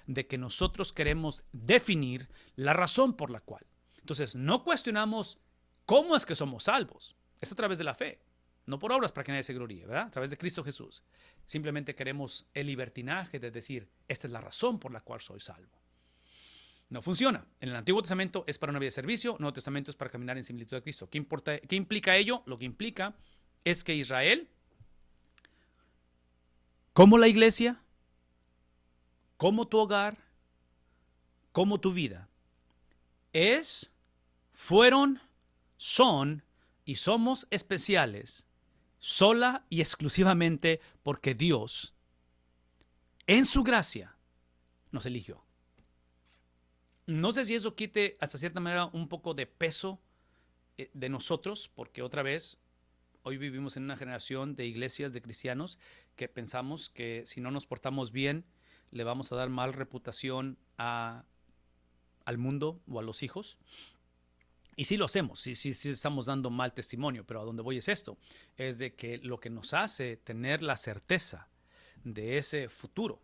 de que nosotros queremos definir la razón por la cual. Entonces, no cuestionamos cómo es que somos salvos. Es a través de la fe, no por obras para que nadie se gloríe, ¿verdad? A través de Cristo Jesús. Simplemente queremos el libertinaje de decir, esta es la razón por la cual soy salvo. No funciona. En el Antiguo Testamento es para una vida de servicio, el Nuevo Testamento es para caminar en similitud a Cristo. ¿Qué implica ello? Lo que implica es que Israel, como la iglesia, como tu hogar, como tu vida, fueron, son y somos especiales sola y exclusivamente porque Dios, en su gracia, nos eligió. No sé si eso quite hasta cierta manera un poco de peso de nosotros, porque otra vez, hoy vivimos en una generación de iglesias, de cristianos, que pensamos que si no nos portamos bien, le vamos a dar mal reputación al mundo o a los hijos. Y sí lo hacemos, sí estamos dando mal testimonio, pero a donde voy es esto, es de que lo que nos hace tener la certeza de ese futuro,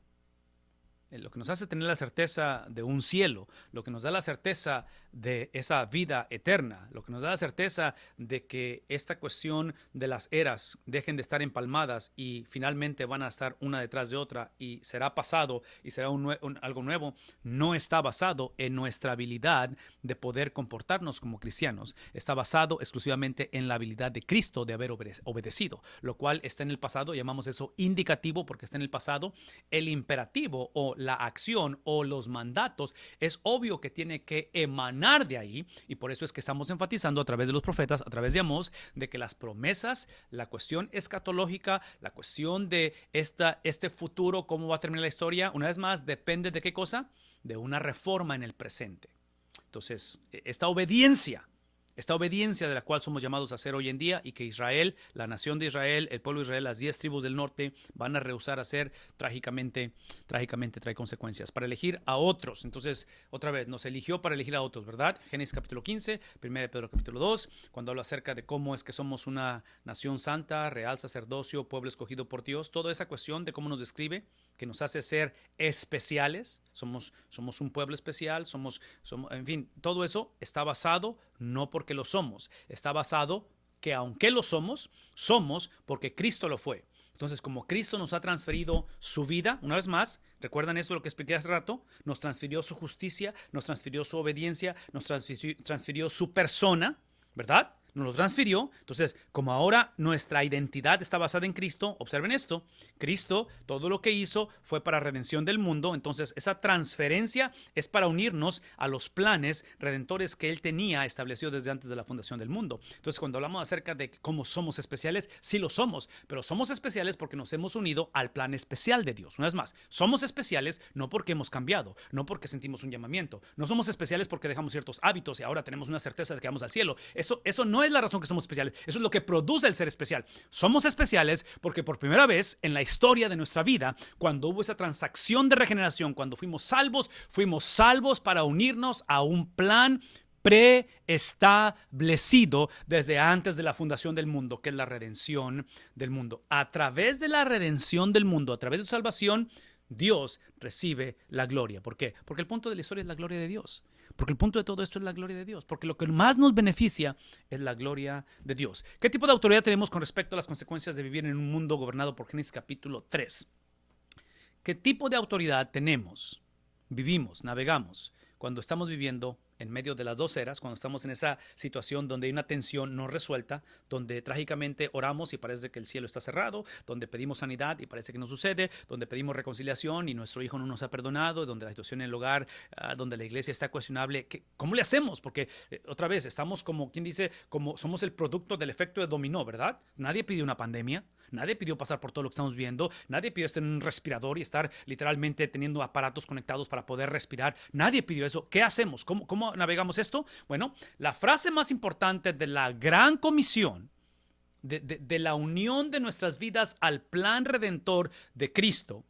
lo que nos hace tener la certeza de un cielo, lo que nos da la certeza de esa vida eterna, lo que nos da la certeza de que esta cuestión de las eras dejen de estar empalmadas y finalmente van a estar una detrás de otra y será pasado y será algo nuevo, no está basado en nuestra habilidad de poder comportarnos como cristianos. Está basado exclusivamente en la habilidad de Cristo de haber obedecido, lo cual está en el pasado. Llamamos eso indicativo porque está en el pasado. El imperativo o la acción o los mandatos es obvio que tiene que emanar de ahí, y por eso es que estamos enfatizando a través de los profetas, a través de Amós, de que las promesas, la cuestión escatológica, la cuestión de este futuro, cómo va a terminar la historia, una vez más, depende de qué cosa, de una reforma en el presente. Entonces, esta obediencia de la cual somos llamados a hacer hoy en día, y que Israel, la nación de Israel, el pueblo de Israel, las 10 tribus del norte van a rehusar hacer, trágicamente trae consecuencias. Para elegir a otros. Entonces, otra vez, nos eligió para elegir a otros, ¿verdad? Génesis capítulo 15, 1 Pedro capítulo 2, cuando habla acerca de cómo es que somos una nación santa, real sacerdocio, pueblo escogido por Dios. Toda esa cuestión de cómo nos describe, que nos hace ser especiales, somos un pueblo especial, en fin, todo eso está basado no porque lo somos, está basado que aunque lo somos porque Cristo lo fue. Entonces, como Cristo nos ha transferido su vida, una vez más, recuerdan esto lo que expliqué hace rato, nos transfirió su justicia, nos transfirió su obediencia, nos transfirió su persona, ¿verdad? Nos lo transfirió. Entonces, como ahora nuestra identidad está basada en Cristo, observen esto, Cristo, todo lo que hizo fue para redención del mundo. Entonces, esa transferencia es para unirnos a los planes redentores que Él tenía establecido desde antes de la fundación del mundo. Entonces, cuando hablamos acerca de cómo somos especiales, sí lo somos, pero somos especiales porque nos hemos unido al plan especial de Dios. Una vez más, somos especiales no porque hemos cambiado, no porque sentimos un llamamiento, no somos especiales porque dejamos ciertos hábitos y ahora tenemos una certeza de que vamos al cielo. Eso no no es la razón que somos especiales. Eso es lo que produce el ser especial. Somos especiales porque por primera vez en la historia de nuestra vida, cuando hubo esa transacción de regeneración, cuando fuimos salvos para unirnos a un plan preestablecido desde antes de la fundación del mundo, que es la redención del mundo. A través de la redención del mundo, a través de su salvación, Dios recibe la gloria. ¿Por qué? Porque el punto de la historia es la gloria de Dios. Porque el punto de todo esto es la gloria de Dios. Porque lo que más nos beneficia es la gloria de Dios. ¿Qué tipo de autoridad tenemos con respecto a las consecuencias de vivir en un mundo gobernado por Génesis capítulo 3? ¿Qué tipo de autoridad tenemos? Vivimos, navegamos, cuando estamos viviendo en medio de las dos eras, cuando estamos en esa situación donde hay una tensión no resuelta, donde trágicamente oramos y parece que el cielo está cerrado, donde pedimos sanidad y parece que no sucede, donde pedimos reconciliación y nuestro hijo no nos ha perdonado, donde la situación en el hogar, donde la iglesia está cuestionable. ¿Cómo le hacemos? Porque otra vez estamos como, ¿quién dice? Como somos el producto del efecto de dominó, ¿verdad? Nadie pidió una pandemia. Nadie pidió pasar por todo lo que estamos viendo. Nadie pidió estar en un respirador y estar literalmente teniendo aparatos conectados para poder respirar. Nadie pidió eso. ¿Qué hacemos? ¿Cómo navegamos esto? Bueno, la frase más importante de la gran comisión, de la unión de nuestras vidas al plan redentor de Cristo,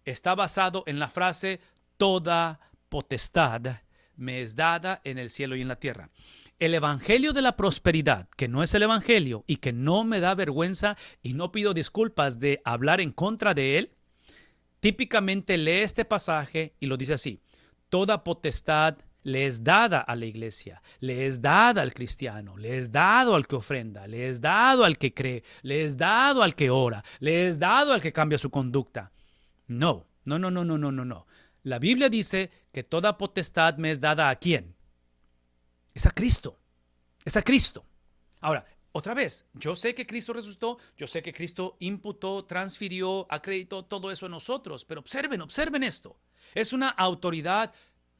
está basado en la frase: toda potestad me es dada en el cielo y en la tierra. El evangelio de la prosperidad, que no es el evangelio y que no me da vergüenza y no pido disculpas de hablar en contra de él, típicamente lee este pasaje y lo dice así: toda potestad le es dada a la iglesia, le es dada al cristiano, le es dado al que ofrenda, le es dado al que cree, le es dado al que ora, le es dado al que cambia su conducta. No. La Biblia dice que toda potestad me es dada ¿a quién? Es a Cristo. Es a Cristo. Ahora, otra vez, yo sé que Cristo resucitó, yo sé que Cristo imputó, transfirió, acreditó todo eso en nosotros, pero observen esto. Es una autoridad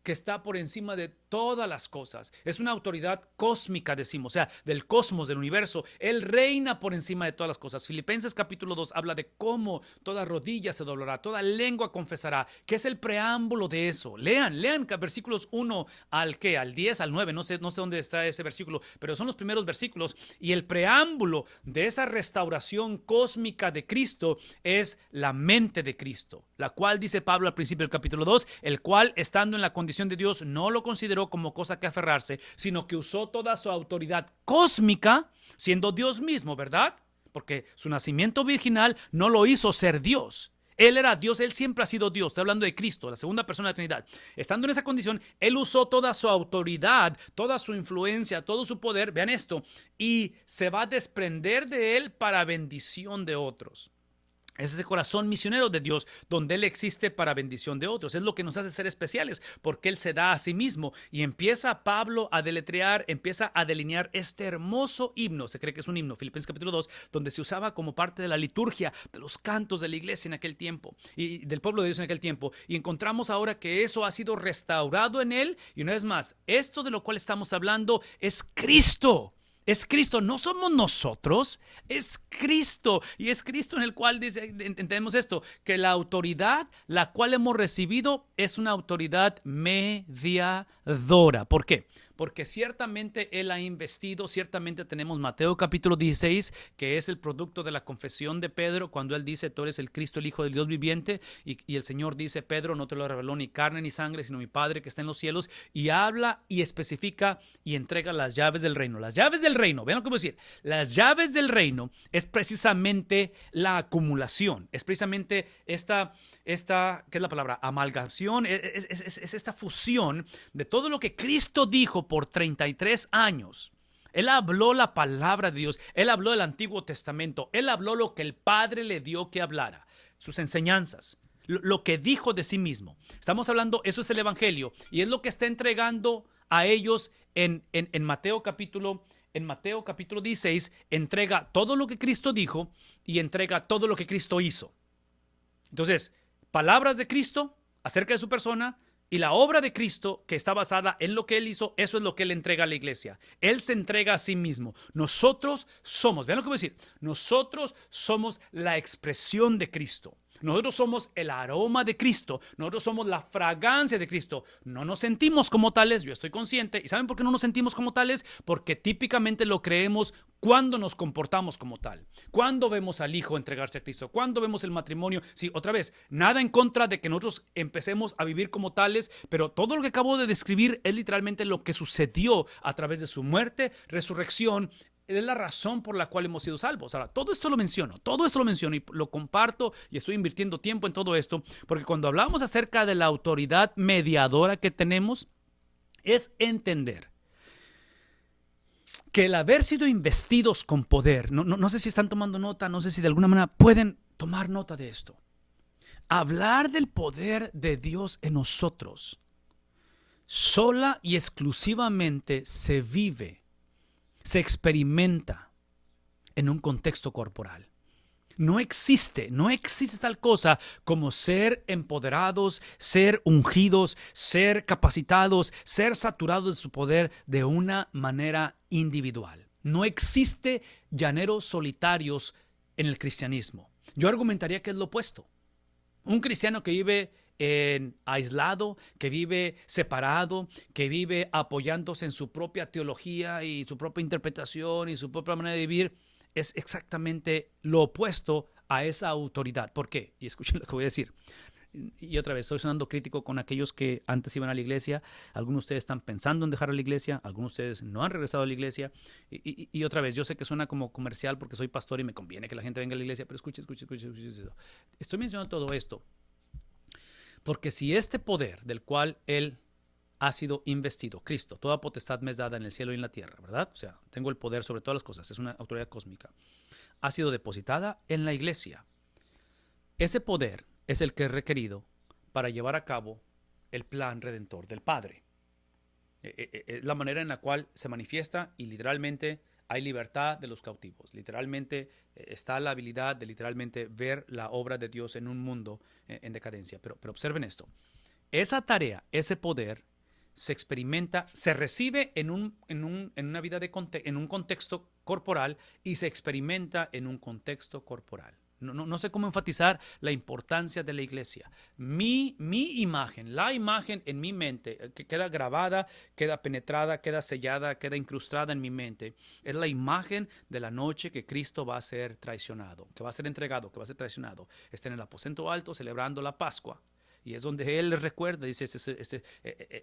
que está por encima de todas las cosas. Es una autoridad cósmica, decimos, o sea, del cosmos, del universo. Él reina por encima de todas las cosas. Filipenses capítulo 2 habla de cómo toda rodilla se doblará, toda lengua confesará, que es el preámbulo de eso. Lean versículos 1 al 10, al 9, no sé dónde está ese versículo, pero son los primeros versículos. Y el preámbulo de esa restauración cósmica de Cristo es la mente de Cristo, la cual, dice Pablo al principio del capítulo 2, el cual, estando en la condición de Dios, no lo consideró como cosa que aferrarse, sino que usó toda su autoridad cósmica, siendo Dios mismo, ¿verdad? Porque su nacimiento virginal no lo hizo ser Dios. Él era Dios, Él siempre ha sido Dios. Estoy hablando de Cristo, la segunda persona de la Trinidad. Estando en esa condición, Él usó toda su autoridad, toda su influencia, todo su poder, vean esto, y se va a desprender de Él para bendición de otros. Es ese corazón misionero de Dios donde Él existe para bendición de otros. Es lo que nos hace ser especiales, porque Él se da a sí mismo. Y empieza Pablo a deletrear, empieza a delinear este hermoso himno. Se cree que es un himno, Filipenses capítulo 2, donde se usaba como parte de la liturgia, de los cantos de la iglesia en aquel tiempo y del pueblo de Dios en aquel tiempo. Y encontramos ahora que eso ha sido restaurado en Él. Y una vez más, esto de lo cual estamos hablando es Cristo. Es Cristo, no somos nosotros, es Cristo. Y es Cristo en el cual entendemos esto, que la autoridad la cual hemos recibido es una autoridad mediadora. ¿Por qué? Porque ciertamente Él ha investido, ciertamente tenemos Mateo capítulo 16, que es el producto de la confesión de Pedro, cuando él dice: tú eres el Cristo, el Hijo del Dios viviente, y el Señor dice: Pedro, no te lo reveló ni carne ni sangre, sino mi Padre que está en los cielos, y habla y especifica y entrega las llaves del reino. Las llaves del reino, vean lo que voy a decir, las llaves del reino es precisamente la acumulación, es precisamente esta ¿qué es la palabra? Amalgamación, es esta fusión de todo lo que Cristo dijo por 33 años. Él habló la palabra de Dios, Él habló del Antiguo Testamento, Él habló lo que el Padre le dio que hablara, sus enseñanzas, lo que dijo de sí mismo. Estamos hablando, eso es el Evangelio, y es lo que está entregando a ellos en Mateo capítulo 16, entrega todo lo que Cristo dijo y entrega todo lo que Cristo hizo. Entonces, palabras de Cristo acerca de su persona y la obra de Cristo que está basada en lo que Él hizo, eso es lo que Él entrega a la iglesia. Él se entrega a sí mismo. Nosotros somos, vean lo que voy a decir, nosotros somos la expresión de Cristo. Nosotros somos el aroma de Cristo. Nosotros somos la fragancia de Cristo. No nos sentimos como tales, yo estoy consciente. ¿Y saben por qué no nos sentimos como tales? Porque típicamente lo creemos cuando nos comportamos como tal. Cuando vemos al hijo entregarse a Cristo. Cuando vemos el matrimonio. Sí, otra vez, nada en contra de que nosotros empecemos a vivir como tales, pero todo lo que acabo de describir es literalmente lo que sucedió a través de su muerte, resurrección. Es la razón por la cual hemos sido salvos. Ahora, todo esto lo menciono y lo comparto y estoy invirtiendo tiempo en todo esto, porque cuando hablamos acerca de la autoridad mediadora que tenemos, es entender que el haber sido investidos con poder, no sé si están tomando nota, no sé si de alguna manera pueden tomar nota de esto. Hablar del poder de Dios en nosotros sola y exclusivamente se vive, se experimenta en un contexto corporal. No existe tal cosa como ser empoderados, ser ungidos, ser capacitados, ser saturados de su poder de una manera individual. No existe llaneros solitarios en el cristianismo. Yo argumentaría que es lo opuesto. Un cristiano que vive aislado, que vive separado, que vive apoyándose en su propia teología y su propia interpretación y su propia manera de vivir, es exactamente lo opuesto a esa autoridad. ¿Por qué? Y escuchen lo que voy a decir. Y otra vez, estoy sonando crítico con aquellos que antes iban a la iglesia. Algunos de ustedes están pensando en dejar a la iglesia. Algunos de ustedes no han regresado a la iglesia. Y otra vez, yo sé que suena como comercial porque soy pastor y me conviene que la gente venga a la iglesia. Pero escuche. Estoy mencionando todo esto porque si este poder del cual Él ha sido investido, Cristo, toda potestad me es dada en el cielo y en la tierra, ¿verdad? O sea, tengo el poder sobre todas las cosas, es una autoridad cósmica. Ha sido depositada en la iglesia. Ese poder es el que es requerido para llevar a cabo el plan redentor del Padre. Es la manera en la cual se manifiesta y literalmente hay libertad de los cautivos. Literalmente está la habilidad de literalmente ver la obra de Dios en un mundo en decadencia. Pero observen esto. Esa tarea, ese poder, se experimenta, se recibe en una vida en un contexto corporal y se experimenta en un contexto corporal. No sé cómo enfatizar la importancia de la iglesia. Mi imagen, la imagen en mi mente, que queda grabada, queda penetrada, queda sellada, queda incrustada en mi mente, es la imagen de la noche que Cristo va a ser traicionado, que va a ser entregado, que va a ser traicionado. Está en el aposento alto celebrando la Pascua. Y es donde Él les recuerda, dice, este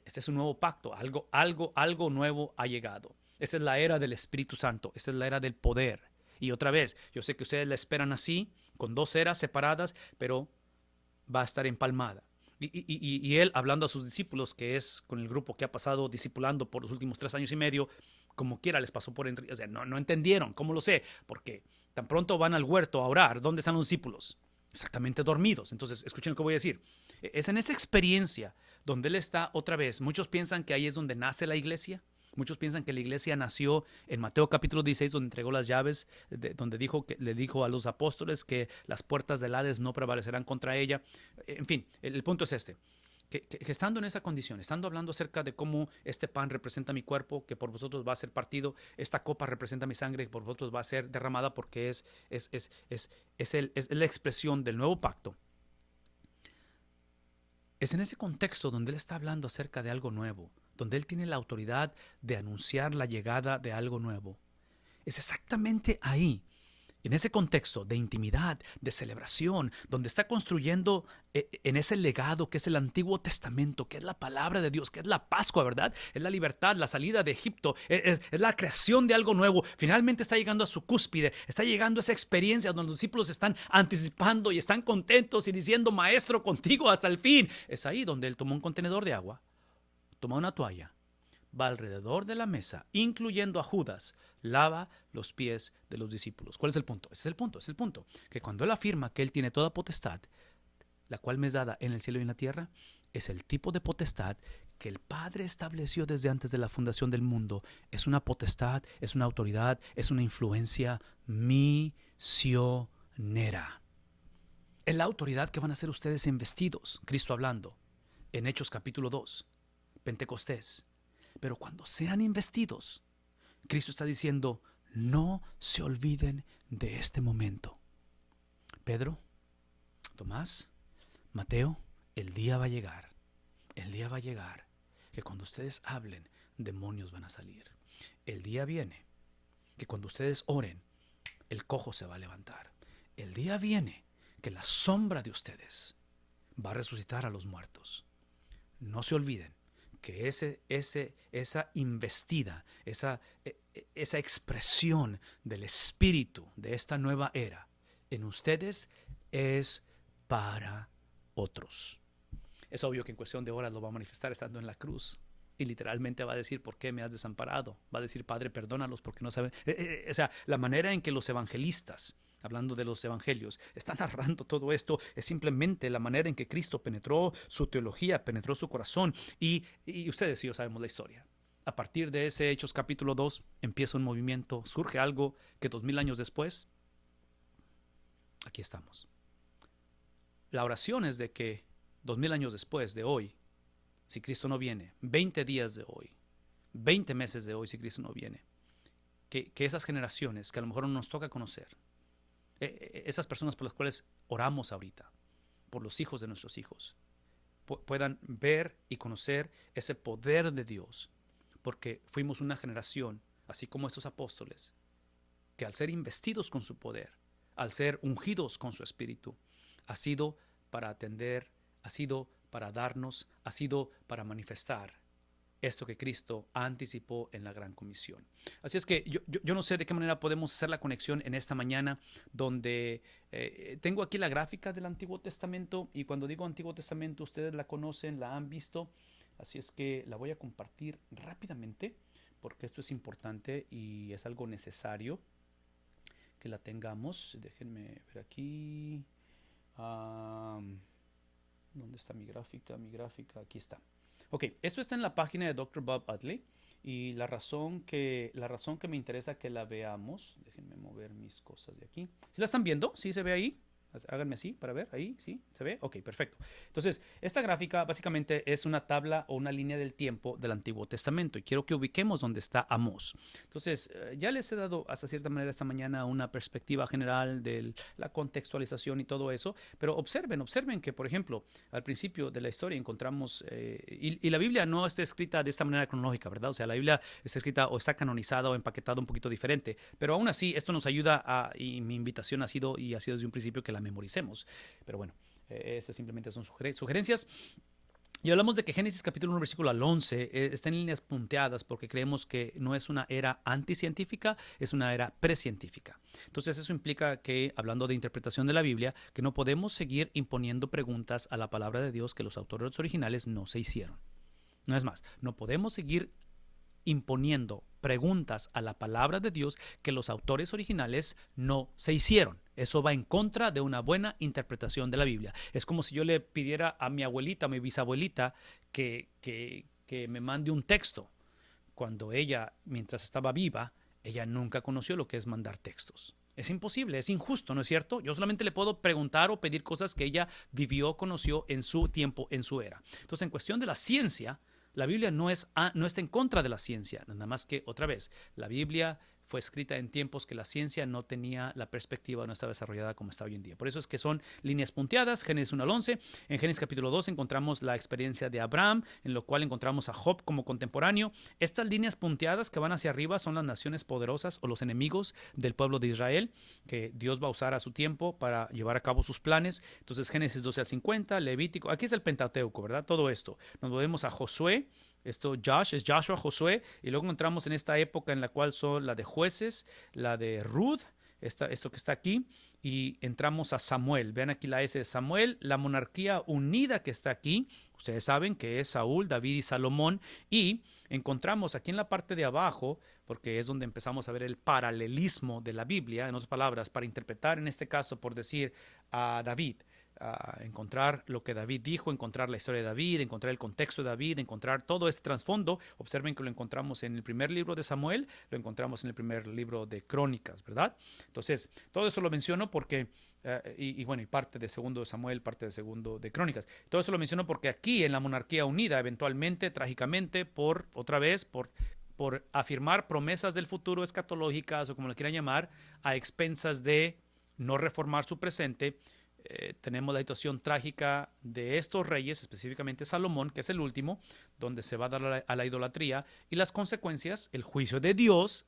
es un nuevo pacto, algo nuevo ha llegado. Esa es la era del Espíritu Santo, esa es la era del poder. Y otra vez, yo sé que ustedes la esperan así, con dos eras separadas, pero va a estar empalmada. Y Él, hablando a sus discípulos, que es con el grupo que ha pasado discipulando por los últimos 3 años y medio, como quiera les pasó por entre, o sea, no entendieron. ¿Cómo lo sé? Porque tan pronto van al huerto a orar, ¿dónde están los discípulos? Exactamente dormidos. Entonces, escuchen lo que voy a decir. Es en esa experiencia donde Él está otra vez. Muchos piensan que ahí es donde nace la iglesia. Muchos piensan que la iglesia nació en Mateo capítulo 16, donde entregó las llaves, donde le dijo a los apóstoles que las puertas del Hades no prevalecerán contra ella. En fin, el punto es este. Que estando en esa condición, estando hablando acerca de cómo este pan representa mi cuerpo, que por vosotros va a ser partido, esta copa representa mi sangre, que por vosotros va a ser derramada, porque es la expresión del nuevo pacto. Es en ese contexto donde Él está hablando acerca de algo nuevo, donde Él tiene la autoridad de anunciar la llegada de algo nuevo. Es exactamente ahí, en ese contexto de intimidad, de celebración, donde está construyendo en ese legado que es el Antiguo Testamento, que es la palabra de Dios, que es la Pascua, ¿verdad? Es la libertad, la salida de Egipto, es la creación de algo nuevo. Finalmente está llegando a su cúspide, está llegando a esa experiencia donde los discípulos están anticipando y están contentos y diciendo, Maestro, contigo hasta el fin. Es ahí donde Él tomó un contenedor de agua, toma una toalla, va alrededor de la mesa, incluyendo a Judas, lava los pies de los discípulos. ¿Cuál es el punto? Ese es el punto. Que cuando Él afirma que Él tiene toda potestad, la cual me es dada en el cielo y en la tierra, es el tipo de potestad que el Padre estableció desde antes de la fundación del mundo. Es una potestad, es una autoridad, es una influencia misionera. Es la autoridad que van a ser ustedes investidos, Cristo hablando, en Hechos capítulo 2, Pentecostés. Pero cuando sean investidos, Cristo está diciendo, no se olviden de este momento. Pedro, Tomás, Mateo, el día va a llegar. El día va a llegar que cuando ustedes hablen, demonios van a salir. El día viene que cuando ustedes oren, el cojo se va a levantar. El día viene que la sombra de ustedes va a resucitar a los muertos. No se olviden que esa investida, esa expresión del espíritu de esta nueva era en ustedes es para otros. Es obvio que en cuestión de horas lo va a manifestar estando en la cruz. Y literalmente va a decir, ¿por qué me has desamparado? Va a decir, Padre, perdónalos porque no saben. O sea, la manera en que los evangelistas, hablando de los evangelios, están narrando todo esto es simplemente la manera en que Cristo penetró su teología, penetró su corazón. Y ustedes y yo sabemos la historia. A partir de ese Hechos capítulo 2 empieza un movimiento, surge algo que 2000 años después, aquí estamos. La oración es de que 2000 años después de hoy, si Cristo no viene, 20 días de hoy, 20 meses de hoy si Cristo no viene, que esas generaciones que a lo mejor no nos toca conocer, esas personas por las cuales oramos ahorita, por los hijos de nuestros hijos, puedan ver y conocer ese poder de Dios, porque fuimos una generación, así como estos apóstoles, que al ser investidos con su poder, al ser ungidos con su espíritu, ha sido para atender, ha sido para darnos, ha sido para manifestar esto que Cristo anticipó en la Gran Comisión. Así es que yo no sé de qué manera podemos hacer la conexión en esta mañana, donde tengo aquí la gráfica del Antiguo Testamento, y cuando digo Antiguo Testamento ustedes la conocen, la han visto, así es que la voy a compartir rápidamente, porque esto es importante y es algo necesario que la tengamos. Déjenme ver aquí. ¿Dónde está mi gráfica? Mi gráfica, aquí está. Ok, esto está en la página de Dr. Bob Utley, y la razón que me interesa que la veamos, déjenme mover mis cosas de aquí. ¿Sí la están viendo? ¿Sí se ve ahí? Háganme así para ver, ahí, ¿sí? ¿Se ve? Ok, perfecto. Entonces, esta gráfica básicamente es una tabla o una línea del tiempo del Antiguo Testamento, y quiero que ubiquemos dónde está Amós. Entonces, ya les he dado hasta cierta manera esta mañana una perspectiva general de la contextualización y todo eso, pero observen que, por ejemplo, al principio de la historia encontramos, y la Biblia no está escrita de esta manera cronológica, ¿verdad? O sea, la Biblia está escrita o está canonizada o empaquetada un poquito diferente, pero aún así esto nos ayuda y mi invitación ha sido desde un principio que la memoricemos. Pero bueno, estas simplemente son sugerencias. Y hablamos de que Génesis capítulo 1 versículo al 11 está en líneas punteadas porque creemos que no es una era anticientífica, es una era precientífica. Entonces eso implica que, hablando de interpretación de la Biblia, que no podemos seguir imponiendo preguntas a la palabra de Dios que los autores originales no se hicieron. No es más, no podemos seguir imponiendo preguntas a la palabra de Dios que los autores originales no se hicieron. Eso va en contra de una buena interpretación de la Biblia. Es como si yo le pidiera a mi abuelita, a mi bisabuelita, que me mande un texto, cuando ella, mientras estaba viva, ella nunca conoció lo que es mandar textos. Es imposible, es injusto, ¿no es cierto? Yo solamente le puedo preguntar o pedir cosas que ella vivió, conoció en su tiempo, en su era. Entonces, en cuestión de la ciencia, la Biblia no está en contra de la ciencia, nada más que, otra vez, la Biblia fue escrita en tiempos que la ciencia no tenía la perspectiva, no estaba desarrollada como está hoy en día. Por eso es que son líneas punteadas, Génesis 1 al 11. En Génesis capítulo 2 encontramos la experiencia de Abraham, en lo cual encontramos a Job como contemporáneo. Estas líneas punteadas que van hacia arriba son las naciones poderosas o los enemigos del pueblo de Israel, que Dios va a usar a su tiempo para llevar a cabo sus planes. Entonces, Génesis 12 al 50, Levítico, aquí es el Pentateuco, ¿verdad? Todo esto. Nos movemos a Josué. Esto es Joshua, Josué, y luego entramos en esta época en la cual son la de jueces, la de Ruth, esto que está aquí, y entramos a Samuel. Vean aquí la S de Samuel, la monarquía unida que está aquí. Ustedes saben que es Saúl, David y Salomón, y encontramos aquí en la parte de abajo, porque es donde empezamos a ver el paralelismo de la Biblia, en otras palabras, para interpretar en este caso, por decir, a David. Encontrar lo que David dijo, encontrar la historia de David, encontrar el contexto de David, encontrar todo este trasfondo. Observen que lo encontramos en el primer libro de Samuel, lo encontramos en el primer libro de Crónicas, ¿verdad? Entonces, todo esto lo menciono porque, y parte de segundo de Samuel, parte de segundo de Crónicas. Todo esto lo menciono porque aquí en la monarquía unida, eventualmente, trágicamente, por afirmar promesas del futuro escatológicas o como lo quieran llamar, a expensas de no reformar su presente, tenemos la situación trágica de estos reyes, específicamente Salomón, que es el último, donde se va a dar a la idolatría y las consecuencias, el juicio de Dios,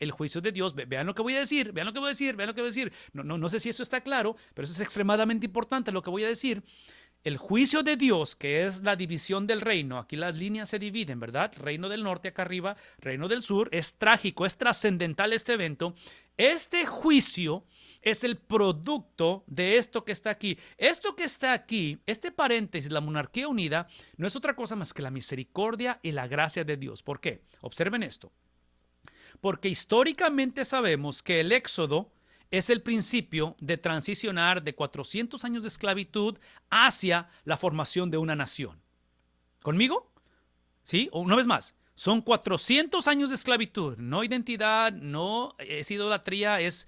vean lo que voy a decir, vean lo que voy a decir, vean lo que voy a decir. No sé si eso está claro, pero eso es extremadamente importante lo que voy a decir. El juicio de Dios, que es la división del reino, aquí las líneas se dividen, ¿verdad? Reino del norte acá arriba, reino del sur, es trágico, es trascendental este evento. Este juicio es el producto de esto que está aquí. Esto que está aquí, este paréntesis, la monarquía unida, no es otra cosa más que la misericordia y la gracia de Dios. ¿Por qué? Observen esto. Porque históricamente sabemos que el Éxodo es el principio de transicionar de 400 años de esclavitud hacia la formación de una nación. ¿Conmigo? ¿Sí? Una vez más. Son 400 años de esclavitud, no identidad, no es idolatría, es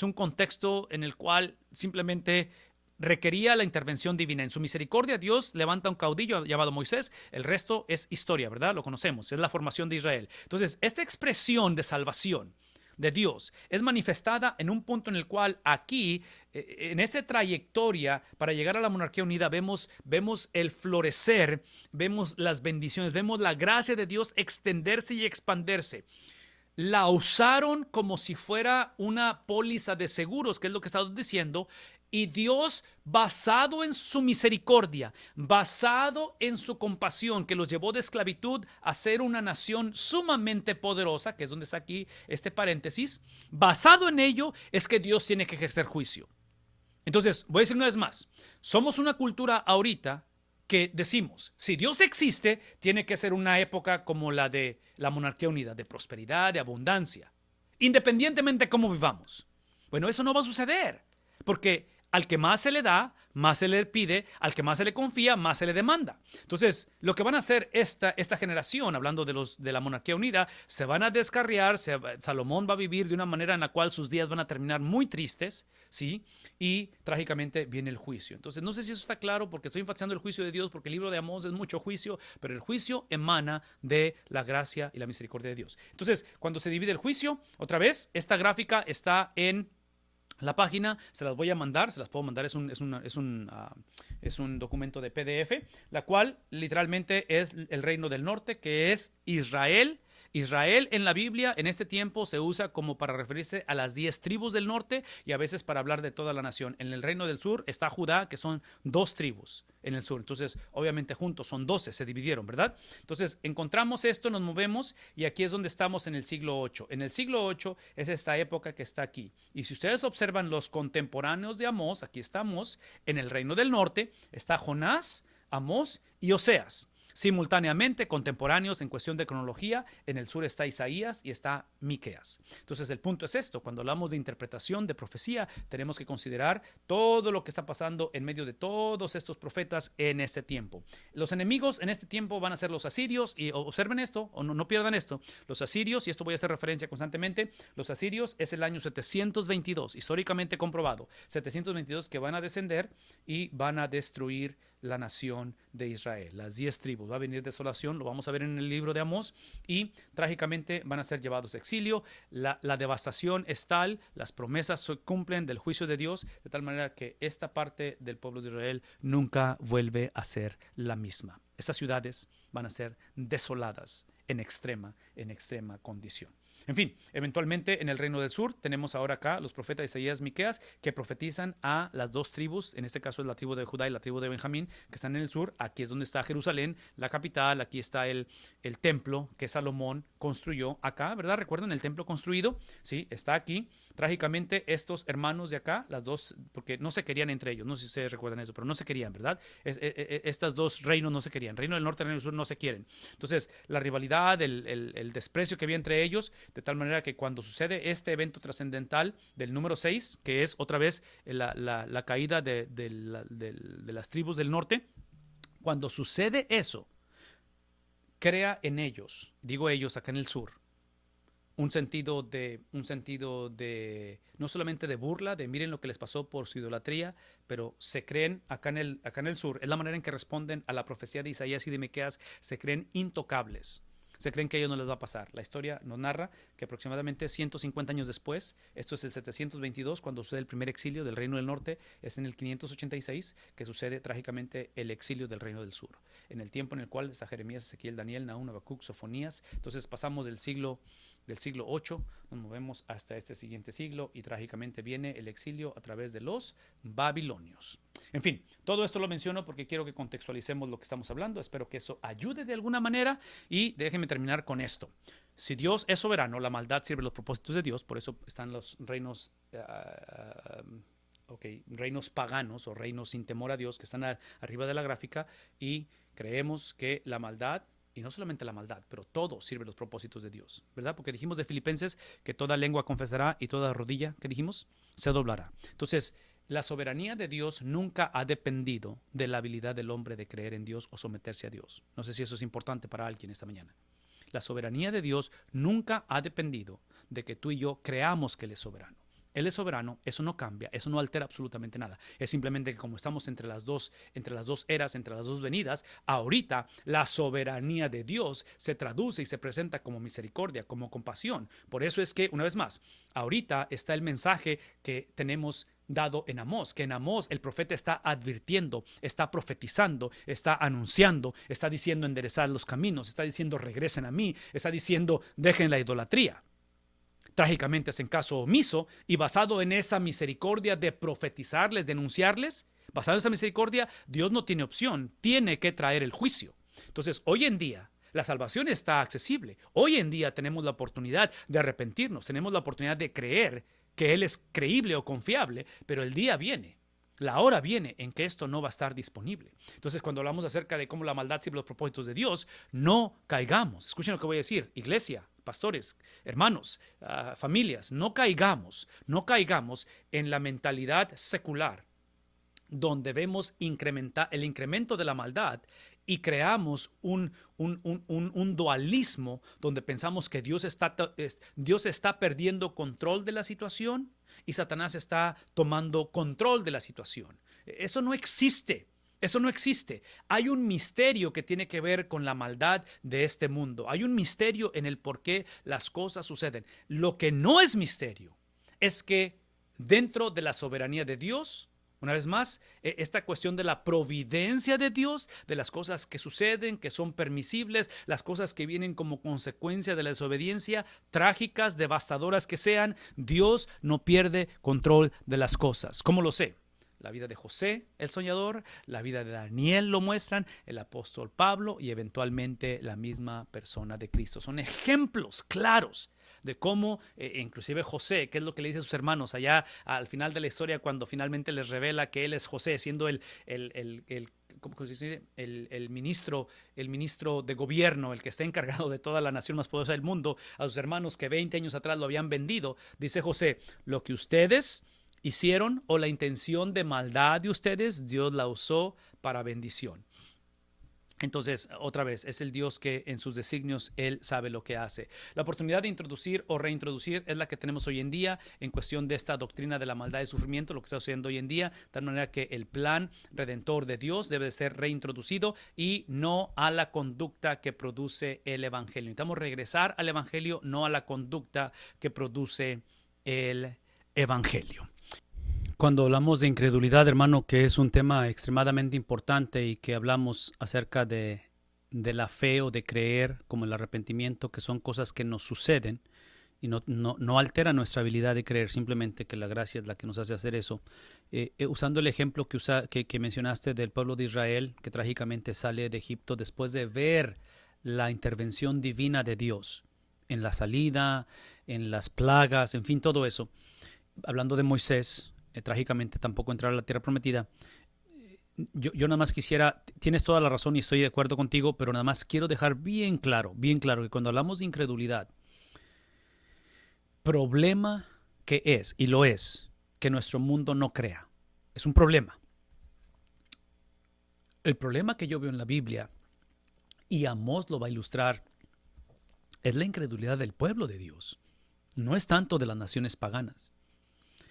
un contexto en el cual simplemente requería la intervención divina. En su misericordia, Dios levanta un caudillo llamado Moisés. El resto es historia, ¿verdad? Lo conocemos. Es la formación de Israel. Entonces, esta expresión de salvación de Dios es manifestada en un punto en el cual aquí, en esa trayectoria para llegar a la monarquía unida, vemos el florecer, vemos las bendiciones, vemos la gracia de Dios extenderse y expandirse. La usaron como si fuera una póliza de seguros, que es lo que he estado diciendo, y Dios, basado en su misericordia, basado en su compasión, que los llevó de esclavitud a ser una nación sumamente poderosa, que es donde está aquí este paréntesis, basado en ello es que Dios tiene que ejercer juicio. Entonces, voy a decir una vez más, somos una cultura ahorita que decimos, si Dios existe, tiene que ser una época como la de la monarquía unida, de prosperidad, de abundancia, independientemente de cómo vivamos. Bueno, eso no va a suceder, porque al que más se le da, más se le pide, al que más se le confía, más se le demanda. Entonces, lo que van a hacer esta generación, hablando de la monarquía unida, se van a descarriar, Salomón va a vivir de una manera en la cual sus días van a terminar muy tristes, ¿sí? Y trágicamente viene el juicio. Entonces, no sé si eso está claro porque estoy enfatizando el juicio de Dios, porque el libro de Amós es mucho juicio, pero el juicio emana de la gracia y la misericordia de Dios. Entonces, cuando se divide el juicio, otra vez, esta gráfica está en la página, se las voy a mandar, se las puedo mandar, es un documento de PDF, la cual literalmente es el reino del norte, que es Israel. Israel en la Biblia en este tiempo se usa como para referirse a las 10 tribus del norte y a veces para hablar de toda la nación. En el reino del sur está Judá, que son 2 tribus en el sur. Entonces, obviamente juntos son 12, se dividieron, ¿verdad? Entonces, encontramos esto, nos movemos y aquí es donde estamos en el siglo 8. En el siglo 8 es esta época que está aquí. Y si ustedes observan los contemporáneos de Amós, aquí estamos en el reino del norte, está Jonás, Amós y Oseas. Simultáneamente, contemporáneos en cuestión de cronología, en el sur está Isaías y está Miqueas. Entonces, el punto es esto: cuando hablamos de interpretación de profecía, tenemos que considerar todo lo que está pasando en medio de todos estos profetas en este tiempo. Los enemigos en este tiempo van a ser los asirios, y observen esto, o no pierdan esto, los asirios, y esto voy a hacer referencia constantemente, los asirios es el año 722, históricamente comprobado, 722 que van a descender y van a destruir la nación de Israel, las 10 tribus. Va a venir desolación, lo vamos a ver en el libro de Amós, y trágicamente van a ser llevados a exilio. La devastación es tal, las promesas se cumplen del juicio de Dios, de tal manera que esta parte del pueblo de Israel nunca vuelve a ser la misma. Estas ciudades van a ser desoladas en extrema condición. En fin, eventualmente en el reino del sur tenemos ahora acá los profetas Isaías y Miqueas que profetizan a las 2 tribus, en este caso es la tribu de Judá y la tribu de Benjamín, que están en el sur. Aquí es donde está Jerusalén, la capital, aquí está el templo que Salomón construyó acá, ¿verdad? ¿Recuerdan el templo construido? Sí, está aquí. Trágicamente estos hermanos de acá, las dos, porque no se querían entre ellos, no sé si ustedes recuerdan eso, pero no se querían, ¿verdad? Estas dos reinos no se querían, reino del norte y reino del sur no se quieren. Entonces, la rivalidad, el desprecio que había entre ellos, de tal manera que cuando sucede este evento trascendental del número 6, que es otra vez la caída de las tribus del norte, cuando sucede eso, crea en ellos, digo ellos acá en el sur, un sentido de no solamente de burla, de miren lo que les pasó por su idolatría, pero se creen acá en el sur, es la manera en que responden a la profecía de Isaías y de Miqueas, se creen intocables. Se creen que a ellos no les va a pasar. La historia nos narra que aproximadamente 150 años después, esto es el 722, cuando sucede el primer exilio del Reino del Norte, es en el 586 que sucede trágicamente el exilio del Reino del Sur. En el tiempo en el cual está Jeremías, Ezequiel, Daniel, Nahum, Habacuc, Sofonías. Entonces pasamos del siglo 8, nos movemos hasta este siguiente siglo y trágicamente viene el exilio a través de los babilonios. En fin, todo esto lo menciono porque quiero que contextualicemos lo que estamos hablando. Espero que eso ayude de alguna manera y déjenme terminar con esto. Si Dios es soberano, la maldad sirve los propósitos de Dios, por eso están los reinos reinos paganos o reinos sin temor a Dios que están arriba de la gráfica, y creemos que la maldad, y no solamente la maldad, pero todo sirve los propósitos de Dios, ¿verdad? Porque dijimos de Filipenses que toda lengua confesará y toda rodilla, ¿qué dijimos? Se doblará. Entonces, la soberanía de Dios nunca ha dependido de la habilidad del hombre de creer en Dios o someterse a Dios. No sé si eso es importante para alguien esta mañana. La soberanía de Dios nunca ha dependido de que tú y yo creamos que Él es soberano. Él es soberano, eso no cambia, eso no altera absolutamente nada. Es simplemente que como estamos entre las dos eras, entre las dos venidas, ahorita la soberanía de Dios se traduce y se presenta como misericordia, como compasión. Por eso es que, una vez más, ahorita está el mensaje que tenemos dado en Amós, que en Amós el profeta está advirtiendo, está profetizando, está anunciando, está diciendo enderezad los caminos, está diciendo regresen a mí, está diciendo dejen la idolatría. Trágicamente hacen caso omiso y basado en esa misericordia de profetizarles, denunciarles, basado en esa misericordia, Dios no tiene opción, tiene que traer el juicio. Entonces, hoy en día, la salvación está accesible. Hoy en día tenemos la oportunidad de arrepentirnos, tenemos la oportunidad de creer que Él es creíble o confiable, pero el día viene. La hora viene en que esto no va a estar disponible. Entonces, cuando hablamos acerca de cómo la maldad sirve los propósitos de Dios, no caigamos. Escuchen lo que voy a decir, iglesia, pastores, hermanos, familias, no caigamos en la mentalidad secular donde vemos el incremento de la maldad y creamos un dualismo donde pensamos que Dios está perdiendo control de la situación y Satanás está tomando control de la situación. Eso no existe. Eso no existe. Hay un misterio que tiene que ver con la maldad de este mundo. Hay un misterio en el por qué las cosas suceden. Lo que no es misterio es que dentro de la soberanía de Dios, una vez más, esta cuestión de la providencia de Dios, de las cosas que suceden, que son permisibles, las cosas que vienen como consecuencia de la desobediencia, trágicas, devastadoras que sean, Dios no pierde control de las cosas. ¿Cómo lo sé? La vida de José, el soñador, la vida de Daniel lo muestran, el apóstol Pablo y eventualmente la misma persona de Cristo. Son ejemplos claros de cómo, inclusive José, qué es lo que le dice a sus hermanos allá al final de la historia cuando finalmente les revela que él es José, siendo ¿cómo se dice? El ministro de gobierno, el que está encargado de toda la nación más poderosa del mundo, a sus hermanos que 20 años atrás lo habían vendido. Dice José, lo que ustedes hicieron o la intención de maldad de ustedes, Dios la usó para bendición. Entonces, otra vez, es el Dios que en sus designios Él sabe lo que hace. La oportunidad de introducir o reintroducir es la que tenemos hoy en día en cuestión de esta doctrina de la maldad y sufrimiento, lo que está sucediendo hoy en día, de tal manera que el plan redentor de Dios debe de ser reintroducido y no a la conducta que produce el Evangelio. Necesitamos regresar al Evangelio, no a la conducta que produce el Evangelio. Cuando hablamos de incredulidad, hermano, que es un tema extremadamente importante y que hablamos acerca de la fe o de creer, como el arrepentimiento, que son cosas que nos suceden y no altera nuestra habilidad de creer, simplemente que la gracia es la que nos hace hacer eso. Usando el ejemplo que mencionaste del pueblo de Israel, que trágicamente sale de Egipto después de ver la intervención divina de Dios en la salida, en las plagas, en fin, todo eso. Hablando de Moisés, trágicamente tampoco entrar a la tierra prometida. Yo nada más quisiera, tienes toda la razón y estoy de acuerdo contigo, pero nada más quiero dejar bien claro que cuando hablamos de incredulidad, problema que es, y lo es, que nuestro mundo no crea. Es un problema. El problema que yo veo en la Biblia, y Amós lo va a ilustrar, es la incredulidad del pueblo de Dios. No es tanto de las naciones paganas.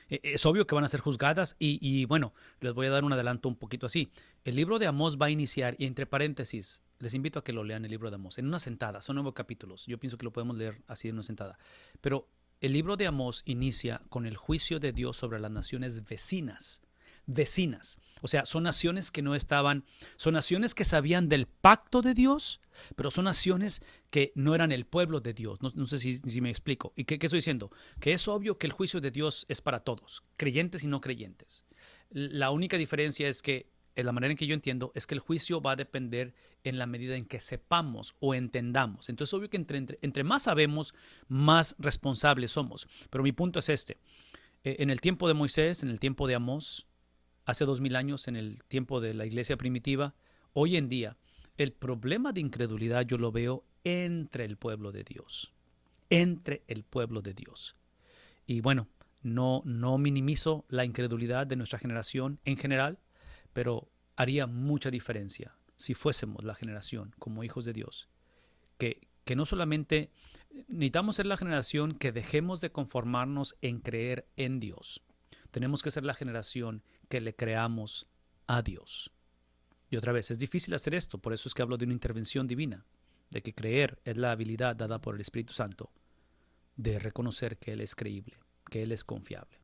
Es obvio que van a ser juzgadas y bueno, les voy a dar un adelanto un poquito así. El libro de Amós va a iniciar y entre paréntesis, les invito a que lo lean el libro de Amós en una sentada, son 9 capítulos. Yo pienso que lo podemos leer así en una sentada. Pero el libro de Amós inicia con el juicio de Dios sobre las naciones vecinas. Vecinas. O sea, son naciones que no estaban, son naciones que sabían del pacto de Dios, pero son naciones que no eran el pueblo de Dios. No sé si me explico. ¿Y qué estoy diciendo? Que es obvio que el juicio de Dios es para todos, creyentes y no creyentes. La única diferencia es que, en la manera en que yo entiendo, es que el juicio va a depender en la medida en que sepamos o entendamos. Entonces, obvio que entre más sabemos, más responsables somos. Pero mi punto es este. En el tiempo de Moisés, en el tiempo de Amós, hace 2000 años, en el tiempo de la iglesia primitiva, hoy en día, el problema de incredulidad yo lo veo entre el pueblo de Dios. Entre el pueblo de Dios. Y bueno, no minimizo la incredulidad de nuestra generación en general, pero haría mucha diferencia si fuésemos la generación como hijos de Dios, que no solamente necesitamos ser la generación que dejemos de conformarnos en creer en Dios. Tenemos que ser la generación que le creamos a Dios. Y otra vez, es difícil hacer esto, por eso es que hablo de una intervención divina, de que creer es la habilidad dada por el Espíritu Santo de reconocer que Él es creíble, que Él es confiable.